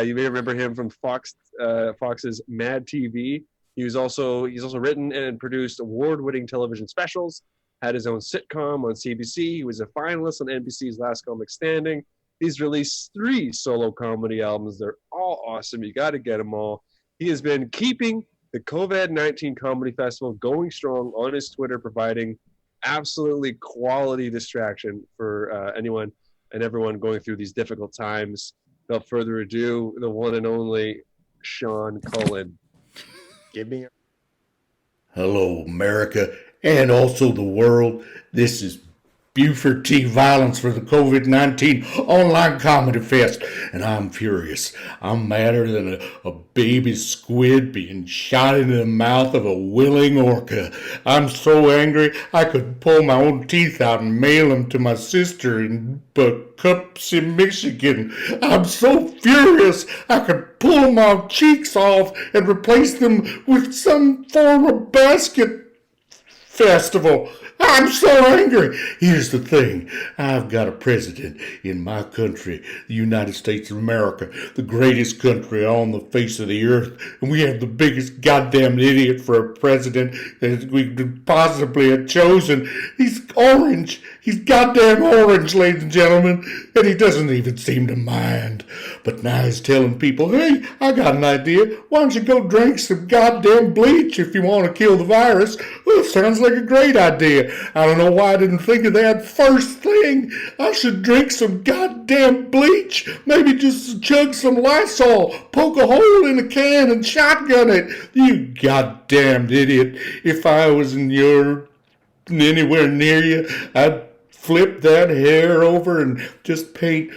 you may remember him from Fox's Mad TV. He's also written and produced award-winning television specials, had his own sitcom on CBC. He was a finalist on NBC's Last Comic Standing. He's released 3 solo comedy albums. They're all awesome. You got to get them all. He has been keeping the COVID-19 Comedy Festival going strong on his Twitter, providing absolutely quality distraction for anyone and everyone going through these difficult times. Without further ado, the one and only Sean Cullen. Give me. Hello, America, and also the world. This is Buford T. Violence for the COVID-19 Online Comedy Fest, and I'm furious. I'm madder than a baby squid being shot into the mouth of a willing orca. I'm so angry I could pull my own teeth out and mail them to my sister in Poughkeepsie, Michigan. I'm so furious I could pull my cheeks off and replace them with some form of basket festival. I'm so angry. Here's the thing. I've got a president in my country, the United States of America, the greatest country on the face of the earth, and we have the biggest goddamn idiot for a president that we could possibly have chosen. He's orange. He's goddamn orange, ladies and gentlemen, and he doesn't even seem to mind. But now he's telling people, hey, I got an idea. Why don't you go drink some goddamn bleach if you want to kill the virus? Well, sounds like a great idea. I don't know why I didn't think of that first thing. I should drink some goddamn bleach. Maybe just chug some Lysol, poke a hole in a can and shotgun it. You goddamn idiot. If I was anywhere near you, I'd flip that hair over and just paint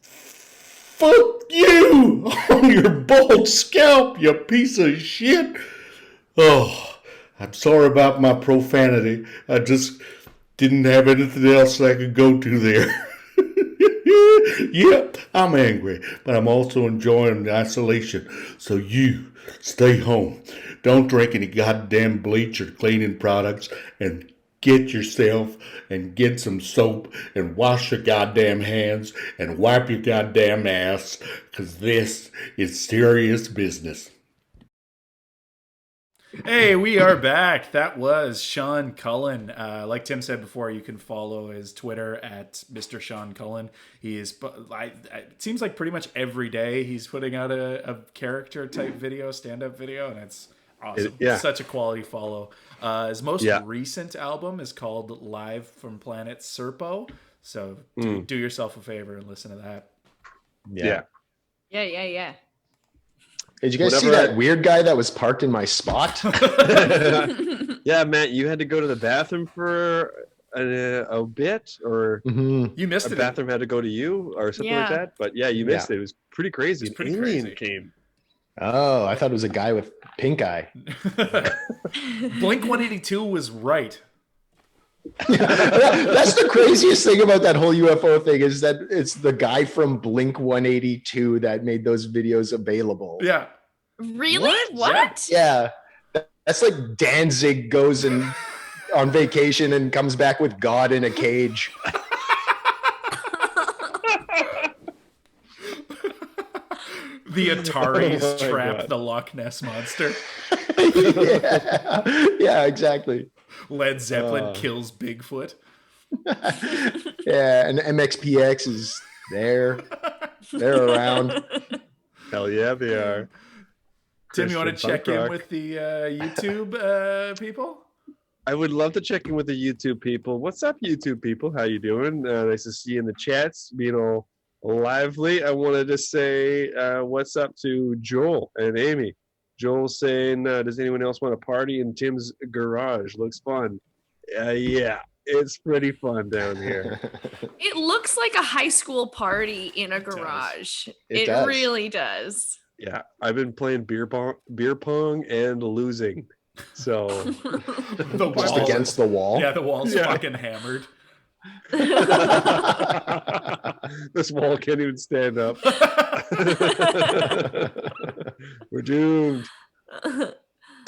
"fuck you" on your bald scalp, you piece of shit. Oh, I'm sorry about my profanity. I just didn't have anything else I could go to there. Yep, I'm angry, but I'm also enjoying the isolation. So you stay home. Don't drink any goddamn bleach or cleaning products, and get yourself and get some soap and wash your goddamn hands and wipe your goddamn ass, because this is serious business. Hey, we are back. That was Sean Cullen. Like Tim said before, you can follow his Twitter at Mr. Sean Cullen. He is, it seems like pretty much every day he's putting out a character type video, stand-up video, and it's awesome. Such a quality follow. His most recent album is called Live from Planet Serpo. So do yourself a favor and listen to that. Yeah. Yeah. Did you guys see that weird guy that was parked in my spot? Yeah, Matt, you had to go to the bathroom for a bit, or you missed a it. bathroom had to go to you or something like that. But yeah, you missed it. It was pretty crazy. It was pretty Alien crazy. came. Oh, I thought it was a guy with pink eye. Blink 182 was right. That's the craziest thing about that whole UFO thing is that it's the guy from Blink 182 that made those videos available. Yeah. Really? What? Yeah. That's like Danzig goes on vacation and comes back with God in a cage. The Ataris trapped the Loch Ness Monster. Yeah, exactly. Led Zeppelin kills Bigfoot. Yeah, and MXPX is there. They're around. Hell yeah, they are. Tim, you want to Christian check punk in rock. with the YouTube people? I would love to check in with the YouTube people. What's up, YouTube people? How you doing? Nice to see you in the chats, being all lively. I wanted to say what's up to Joel and Amy. Joel's saying, does anyone else want to party in Tim's garage? Looks fun. Yeah, it's pretty fun down here. It looks like a high school party in a garage. It does. really does. Yeah, I've been playing beer pong and losing. So The Just wall against the wall. Yeah, the wall's fucking hammered. This wall can't even stand up. We're doomed.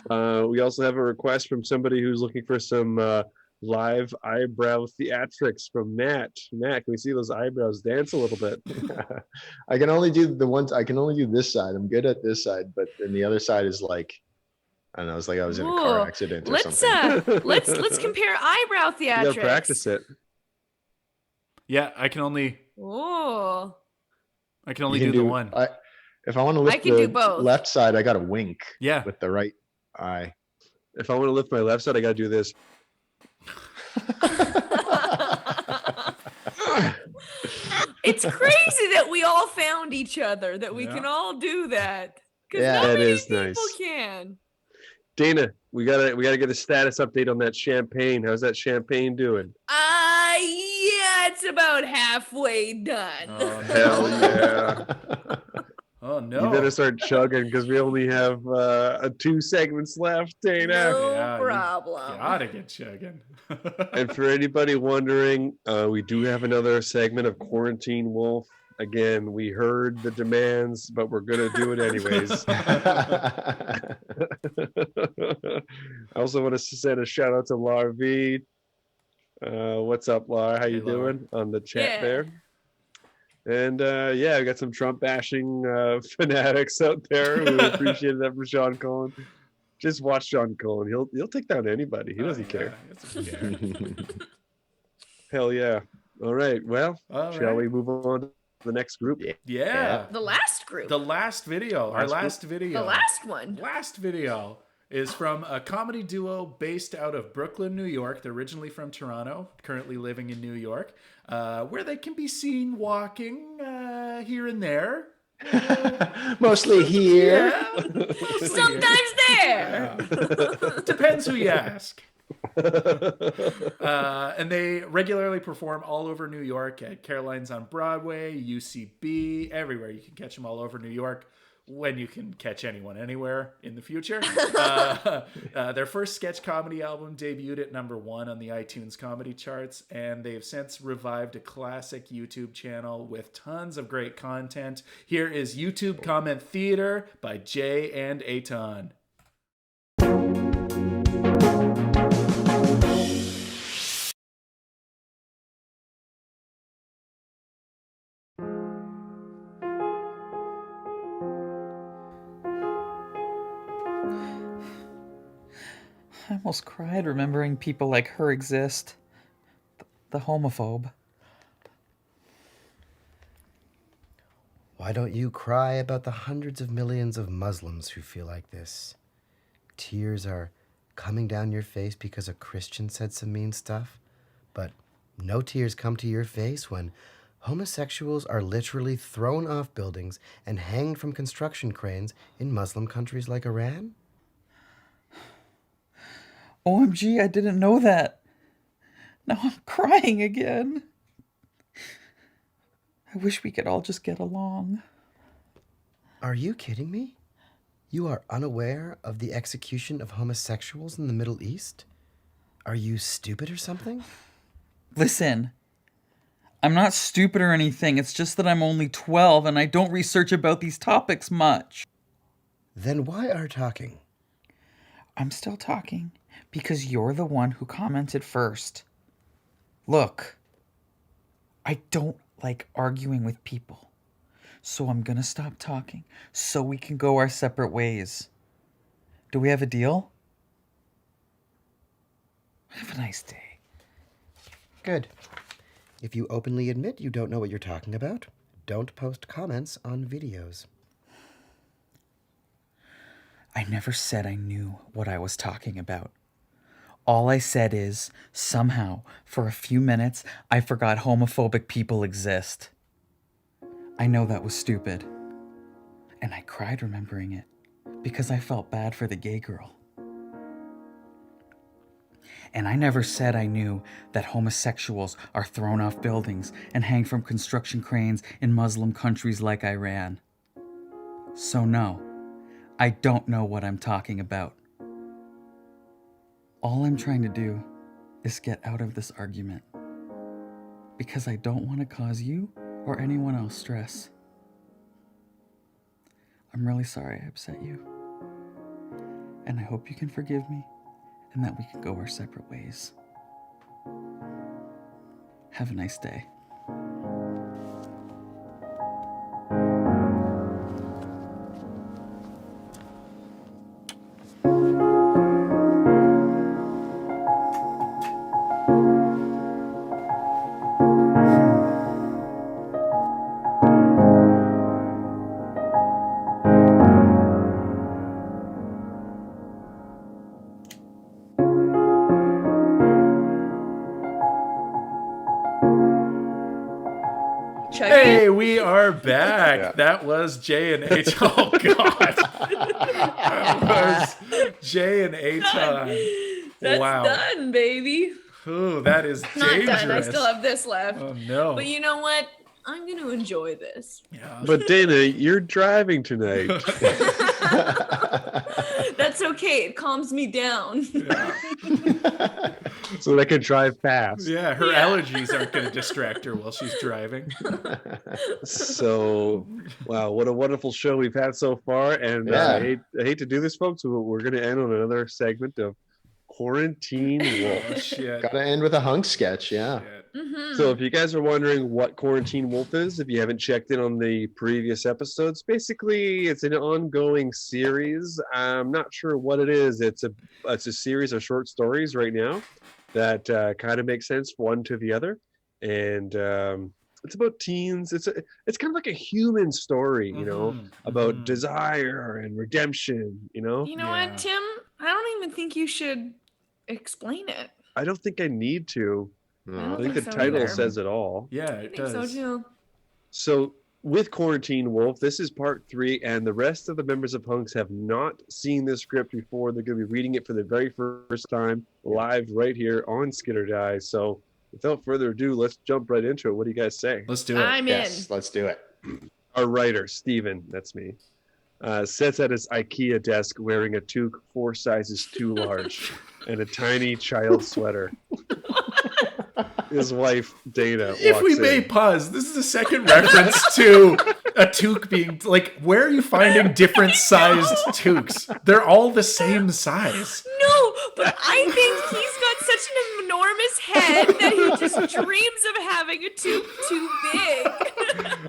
We also have a request from somebody who's looking for some live eyebrow theatrics from Matt. Matt, can we see those eyebrows dance a little bit? I can only do this side. I'm good at this side, but then the other side is like, I don't know, it's like I was in a car Ooh. accident or Let's something. let's compare eyebrow You theatrics. gotta practice it. Yeah, I can only Oh. You do can the one. If I want to lift I can do the both. left side, I got to wink. Yeah. With the right eye. If I want to lift my left side, I gotta do this. It's crazy that we all found each other, that we can all do that. Because Yeah, not that many is people nice. can. Dana, we gotta get a status update on that champagne. How's that champagne doing? Yeah, it's about halfway done. Hell yeah. Oh no. You better start chugging because we only have 2 segments left, Dana. No problem. Gotta get chugging. And for anybody wondering, we do have another segment of Quarantine Wolf. Again, we heard the demands, but we're gonna do it anyways. I also want to send a shout out to Lar V. What's up, Lar? How you doing on the chat there? And yeah, we got some Trump bashing fanatics out there who appreciate that for Sean Cullen. Just watch Sean Cullen. He'll take down anybody. He doesn't care. Hell yeah. All right. Well, shall we move on to the next group? Yeah. The last group. The last video. Our last video. The last one. Last video is from a comedy duo based out of Brooklyn, New York. They're originally from Toronto, currently living in New York, where they can be seen walking here and there. Mostly here. Yeah. Sometimes there. Depends who you ask. And they regularly perform all over New York at Caroline's on Broadway, UCB, everywhere. You can catch them all over New York, when you can catch anyone anywhere in the future. Their first sketch comedy album debuted at #1 on the iTunes comedy charts, and they've since revived a classic YouTube channel with tons of great content. Here is YouTube Comment Theater by Jay and Aton. I almost cried remembering people like her exist. The homophobe. Why don't you cry about the hundreds of millions of Muslims who feel like this? Tears are coming down your face because a Christian said some mean stuff, but No tears come to your face when homosexuals are literally thrown off buildings and hanged from construction cranes in Muslim countries like Iran? OMG, I didn't know that. Now I'm crying again. I wish we could all just get along. Are you kidding me? You are unaware of the execution of homosexuals in the Middle East? Are you stupid or something? Listen, I'm not stupid or anything. It's just that I'm only 12 and I don't research about these topics much. Then why are talking? I'm still talking because you're the one who commented first. Look, I don't like arguing with people, so I'm gonna stop talking so we can go our separate ways. Do we have a deal? Have a nice day. Good. If you openly admit you don't know what you're talking about, don't post comments on videos. I never said I knew what I was talking about. All I said is, somehow, for a few minutes, I forgot homophobic people exist. I know that was stupid. And I cried remembering it, because I felt bad for the gay girl. And I never said I knew that homosexuals are thrown off buildings and hanged from construction cranes in Muslim countries like Iran. So no, I don't know what I'm talking about. All I'm trying to do is get out of this argument, because I don't want to cause you or anyone else stress. I'm really sorry I upset you, and I hope you can forgive me and that we can go our separate ways. Have a nice day. Hey, we are back. Yeah. That was Jay and H. Oh, God. That was Jay and H. That's wow. done, baby. Ooh, that is dangerous. Not done. I still have this left. Oh, no. But you know what? I'm going to enjoy this. Yeah. But Dana, you're driving tonight. That's okay. It calms me down. Yeah. So they can drive fast. Yeah, her allergies aren't going to distract her while she's driving. So, wow, what a wonderful show we've had so far. And I hate to do this, folks, but we're going to end on another segment of Quarantine Wolf. Oh, shit. Gotta end with a hunk sketch, yeah. Mm-hmm. So if you guys are wondering what Quarantine Wolf is, if you haven't checked in on the previous episodes, basically it's an ongoing series. I'm not sure what it is. It's a series of short stories right now that kind of make sense one to the other. And it's about teens. It's kind of like a human story, you know, about desire and redemption, you know? You know what, Tim? I don't even think you should explain it. I don't think I need to. I I think the title says it all. Yeah, it does. I think so too. So with Quarantine Wolf, this is part 3, and the rest of the members of Hunks have not seen this script before. They're going to be reading it for the very first time live right here on Skit or Die. So without further ado, let's jump right into it. What do you guys say? Let's do it. I'm in. Let's do it. Our writer, Steven, that's me, sits at his IKEA desk wearing a toque 4 sizes too large and a tiny child sweater. His wife, Dana, if we may pause, this is the second reference to a toque being like, where are you finding different sized toques? They're all the same size. No, but I think he's got such an enormous head that he just dreams of having a toque too big.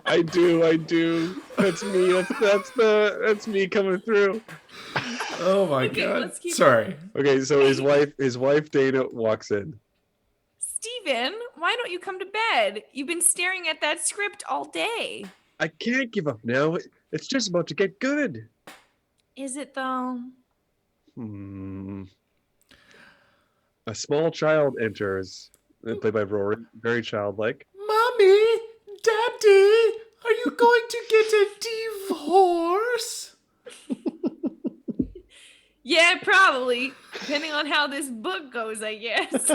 I do. That's me. That's me coming through. Oh my God. Sorry. Okay, so his wife Dana walks in. Steven, why don't you come to bed? You've been staring at that script all day. I can't give up now. It's just about to get good. Is it though? A small child enters, Played by Rory, very childlike. Mommy, Daddy, are you going to get a divorce? Yeah, probably. Depending on how this book goes, I guess.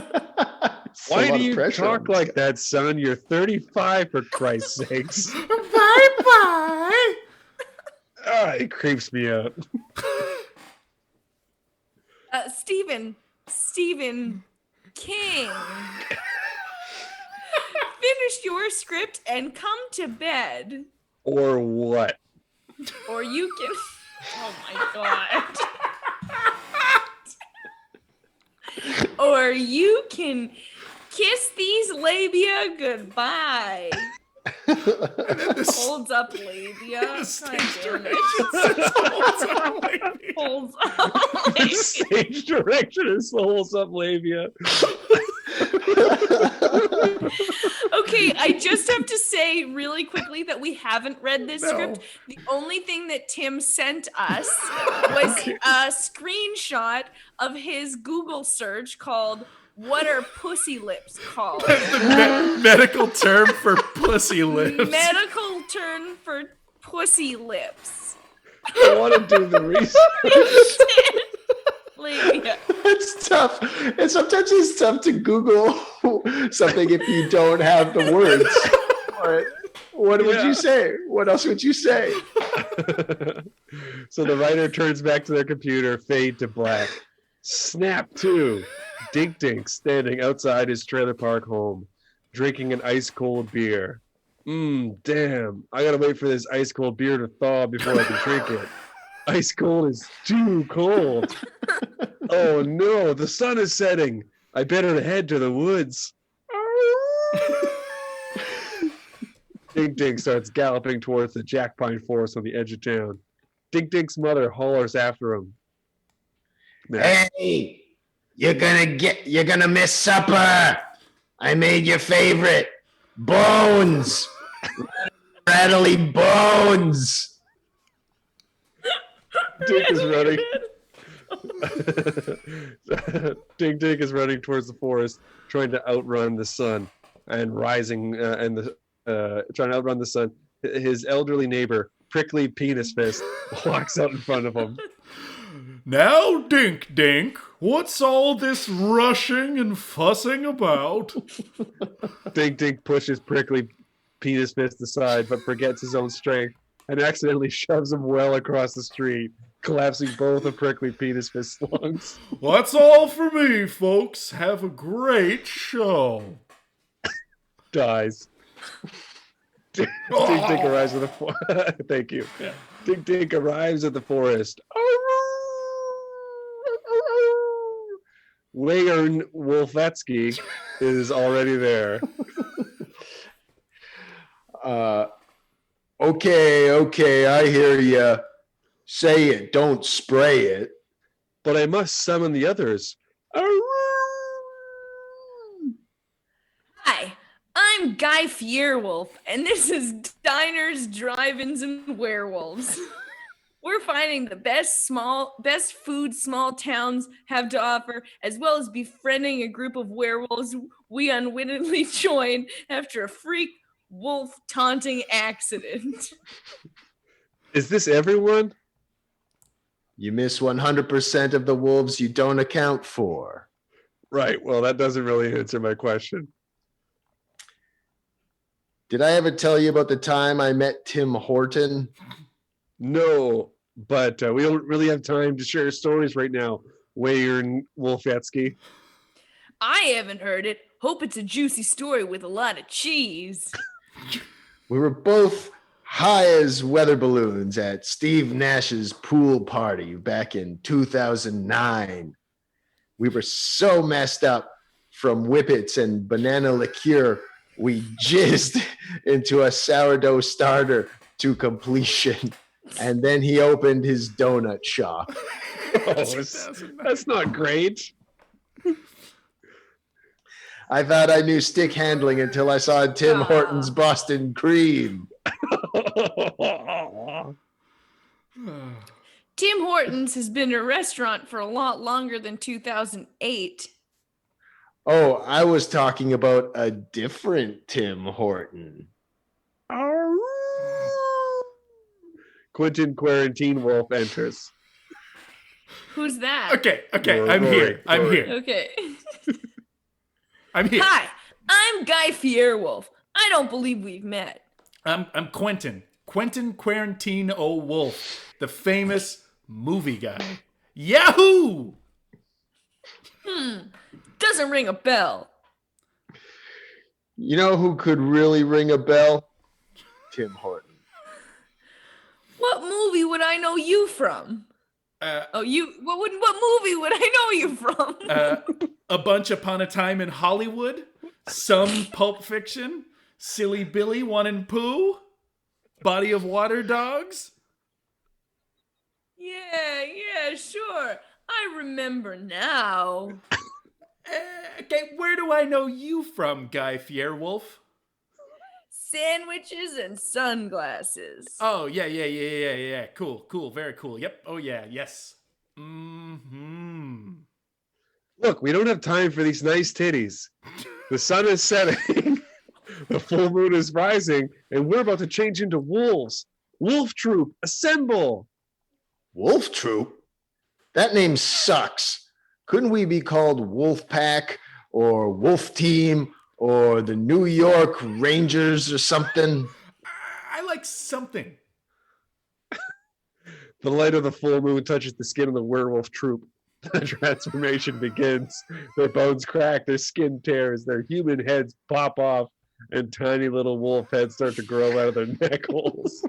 Why do you talk like that, son? You're 35, for Christ's sakes. Bye-bye. It creeps me out. Stephen King. Finish your script and come to bed. Or what? Or you can... Oh my god. Or you can kiss these labia goodbye. Holds up labia. God damn it. Holds up labia. Stage direction is holds up labia. Okay, I just have to say really quickly that we haven't read this script. The only thing that Tim sent us was a screenshot of his Google search called "What are pussy lips called?" The medical term for pussy lips. Medical term for pussy lips. I want to do the research. Labia. It's tough. And sometimes it's tough to Google something if you don't have the words. What would you say? What else would you say? So the writer turns back to their computer, fade to black. Snap to Dink Dink standing outside his trailer park home, drinking an ice cold beer. Damn. I gotta wait for this ice cold beer to thaw before I can drink it. Ice cold is too cold. Oh no, the sun is setting. I better head to the woods. Dink Dink starts galloping towards the jack pine forest on the edge of town. Dink Dink's mother hollers after him. Hey, you're gonna miss supper. I made your favorite. Bones. Rattly bones. Dink is running. Dink Dink is running towards the forest, trying to outrun the sun and rising trying to outrun the sun. His elderly neighbor, Prickly Penis Fist, walks out in front of him. Now, Dink Dink, what's all this rushing and fussing about? Dink Dink pushes Prickly Penis Fist aside, but forgets his own strength and accidentally shoves him well across the street, collapsing both of Prickly Penis Fist's lungs. That's all for me, folks. Have a great show. Dies. Dink Dink arrives at the Thank you. Yeah. Dink Dink arrives at the forest. Wayern Wolfetsky is already there. Okay, I hear you. Say it, don't spray it. But I must summon the others. Hi, I'm Guy Fierwolf, and this is Diners, Drive-Ins, and Werewolves. We're finding the best food small towns have to offer, as well as befriending a group of werewolves we unwittingly joined after a freak wolf taunting accident. Is this everyone? You miss 100% of the wolves you don't account for. Right, well, that doesn't really answer my question. Did I ever tell you about the time I met Tim Horton? No, but we don't really have time to share stories right now, Wayern Wolfetsky. I haven't heard it. Hope it's a juicy story with a lot of cheese. We were both high as weather balloons at Steve Nash's pool party back in 2009. We were so messed up from whippets and banana liqueur, we jizzed into a sourdough starter to completion. And then he opened his donut shop. That's not great. I thought I knew stick handling until I saw Tim Horton's Boston Cream. Tim Hortons has been a restaurant for a lot longer than 2008. Oh, I was talking about a different Tim Horton. Quentin Quarantine Wolf enters. Who's that? Okay, Rory, I'm here. Okay. I'm here. Hi, I'm Guy Fierwolf. I don't believe we've met. I'm Quentin Quarantine Wolf, the famous movie guy. Yahoo! Doesn't ring a bell. You know who could really ring a bell? Tim Horton. What movie would I know you from? What movie would I know you from? A Bunch Upon a Time in Hollywood, some Pulp Fiction, Silly Billy, One and Pooh, Body of Water Dogs. Yeah, sure. I remember now. Okay, where do I know you from, Guy Fierwolf? Sandwiches and sunglasses. Oh, yeah. Cool, very cool. Yep, oh yeah, yes. Look, we don't have time for these nice titties. The sun is setting, the full moon is rising, and we're about to change into wolves. Wolf Troop, assemble! Wolf Troop? That name sucks. Couldn't we be called Wolf Pack or Wolf Team or the New York Rangers or something? I like something. The light of the full moon touches the skin of the werewolf troop. The transformation begins. Their bones crack, their skin tears, their human heads pop off, and tiny little wolf heads start to grow out of their neck holes.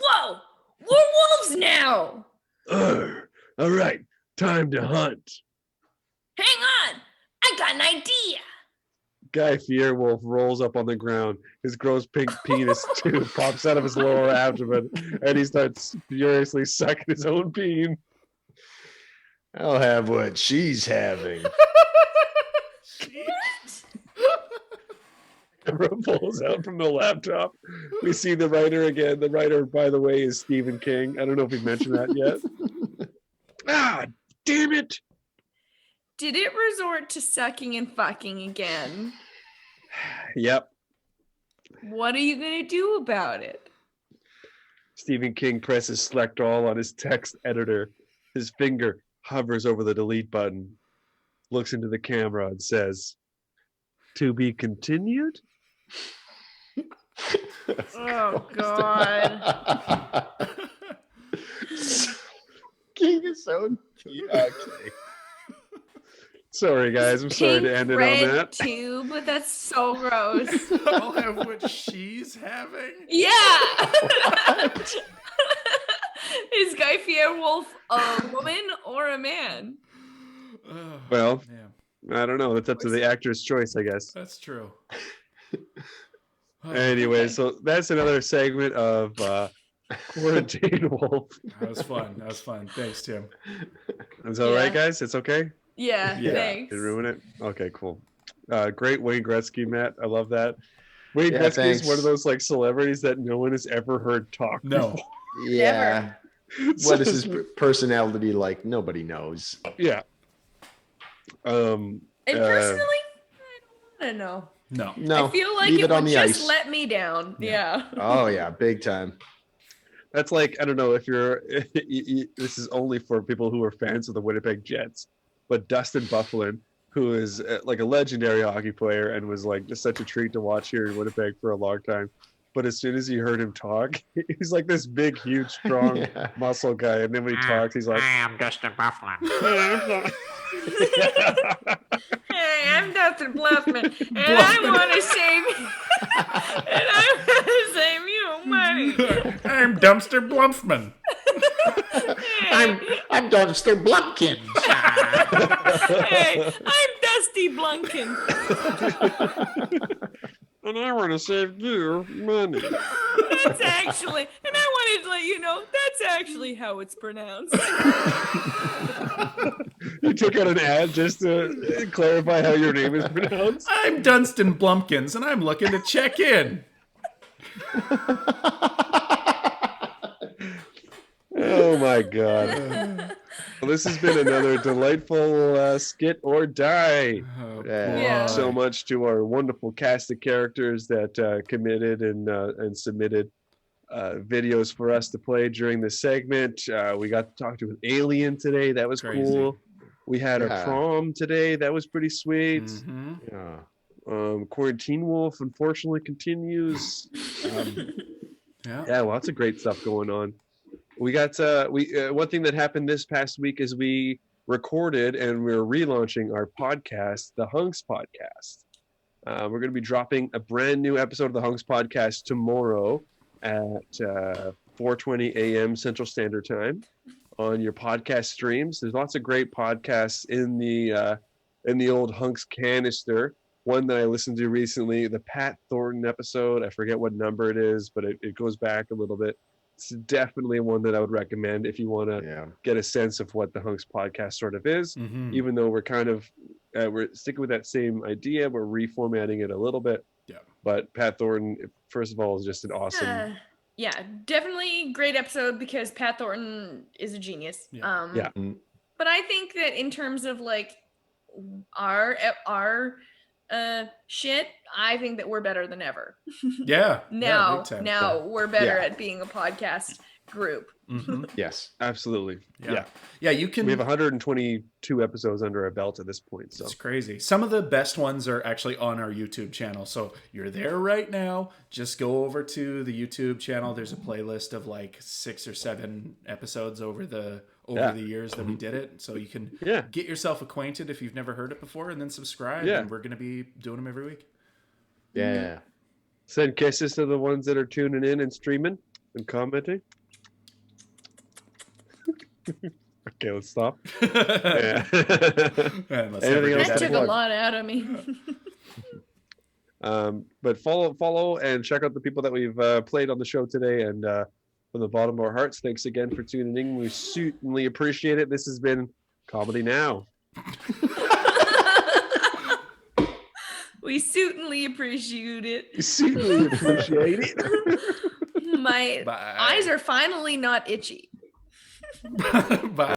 Whoa! We're wolves now! All right, time to hunt. Hang on! I got an idea! Guy Fierwolf rolls up on the ground. His gross pink penis tube pops out of his lower abdomen, and he starts furiously sucking his own peen. I'll have what she's having. Camera pulls out from the laptop. We see the writer again. The writer, by the way, is Stephen King. I don't know if we mentioned that yet. Ah, damn it! Did it resort to sucking and fucking again? Yep. What are you gonna do about it? Stephen King presses select all on his text editor. His finger hovers over the delete button, looks into the camera and says, "To be continued?" Oh, God. King is so okay. Sorry, guys. I'm sorry to end it on that. Tube, but that's so gross. I'll have what she's having? Yeah! Is Guy Fierwolf a woman or a man? Well, I don't know. That's up to the actor's choice, I guess. That's true. Anyway, so that's another segment of Quarantine Wolf. That was fun. Thanks, Tim. Is that all right, guys? It's okay? Yeah, thanks. Did ruin it? Okay, cool. Great Wayne Gretzky, Matt. I love that. Wayne Gretzky thanks. is one of those like celebrities that no one has ever heard talk. No. before. Yeah. What is his personality like? Nobody knows. Yeah. And personally, I don't know. No. I feel like leave it it on would the just ice. let me down. Yeah. Oh yeah, big time. That's like, I don't know if you're, this is only for people who are fans of the Winnipeg Jets, but Dustin Byfuglien, who is like a legendary hockey player and was like just such a treat to watch here in Winnipeg for a long time. But as soon as you heard him talk, he's like this big, huge, strong muscle guy. And then when he talks, he's like, I am Dustin Byfuglien. Hey, I'm Dustin Bluffman, and I want to save and I want to save you money. I'm Dumpster Blumpman. I'm Dumpster Blumpkin. Hey, I'm Dusty Blunkin. And I want to save you money. That's actually, and I wanted to let you know, that's actually how it's pronounced. You took out an ad just to clarify how your name is pronounced? I'm Dunstan Blumpkins, and I'm looking to check in. Oh my God. Well, this has been another delightful Skit or Die. Yeah. So much to our wonderful cast of characters that committed and submitted videos for us to play during this segment. We got to talk to an alien today. That was cool. We had a prom today. That was pretty sweet. Mm-hmm. Yeah. Quarantine Wolf unfortunately continues. Yeah, lots of great stuff going on. We got one thing that happened this past week is we recorded and we're relaunching our podcast, the HUNKS podcast. We're going to be dropping a brand new episode of the HUNKS podcast tomorrow at 4:20 a.m. Central Standard Time on your podcast streams. There's lots of great podcasts in the old HUNKS canister. One that I listened to recently, the Pat Thornton episode. I forget what number it is, but it goes back a little bit. It's definitely one that I would recommend if you want to get a sense of what the HUNKS podcast sort of is. Mm-hmm. Even though we're kind of we're sticking with that same idea, we're reformatting it a little bit. Yeah. But Pat Thornton, first of all, is just an awesome. Yeah, definitely great episode because Pat Thornton is a genius. Yeah. But I think that in terms of like our shit, I think that we're better than ever. Yeah. Now Yeah. we're better at being a podcast group. Mm-hmm. Yes, absolutely. Yeah, you can. We have 122 episodes under our belt at this point. So it's crazy. Some of the best ones are actually on our YouTube channel. So you're there right now. Just go over to the YouTube channel. There's a playlist of like 6 or 7 episodes over the years that we did it. So you can get yourself acquainted if you've never heard it before, and then subscribe. Yeah. And we're going to be doing them every week. Yeah. Send kisses to the ones that are tuning in and streaming and commenting. Okay, let's stop. That took a lot out of me. But follow and check out the people that we've played on the show today. And from the bottom of our hearts, thanks again for tuning in. We certainly appreciate it. This has been Comedy Now. We certainly appreciate it. My eyes are finally not itchy. Bye.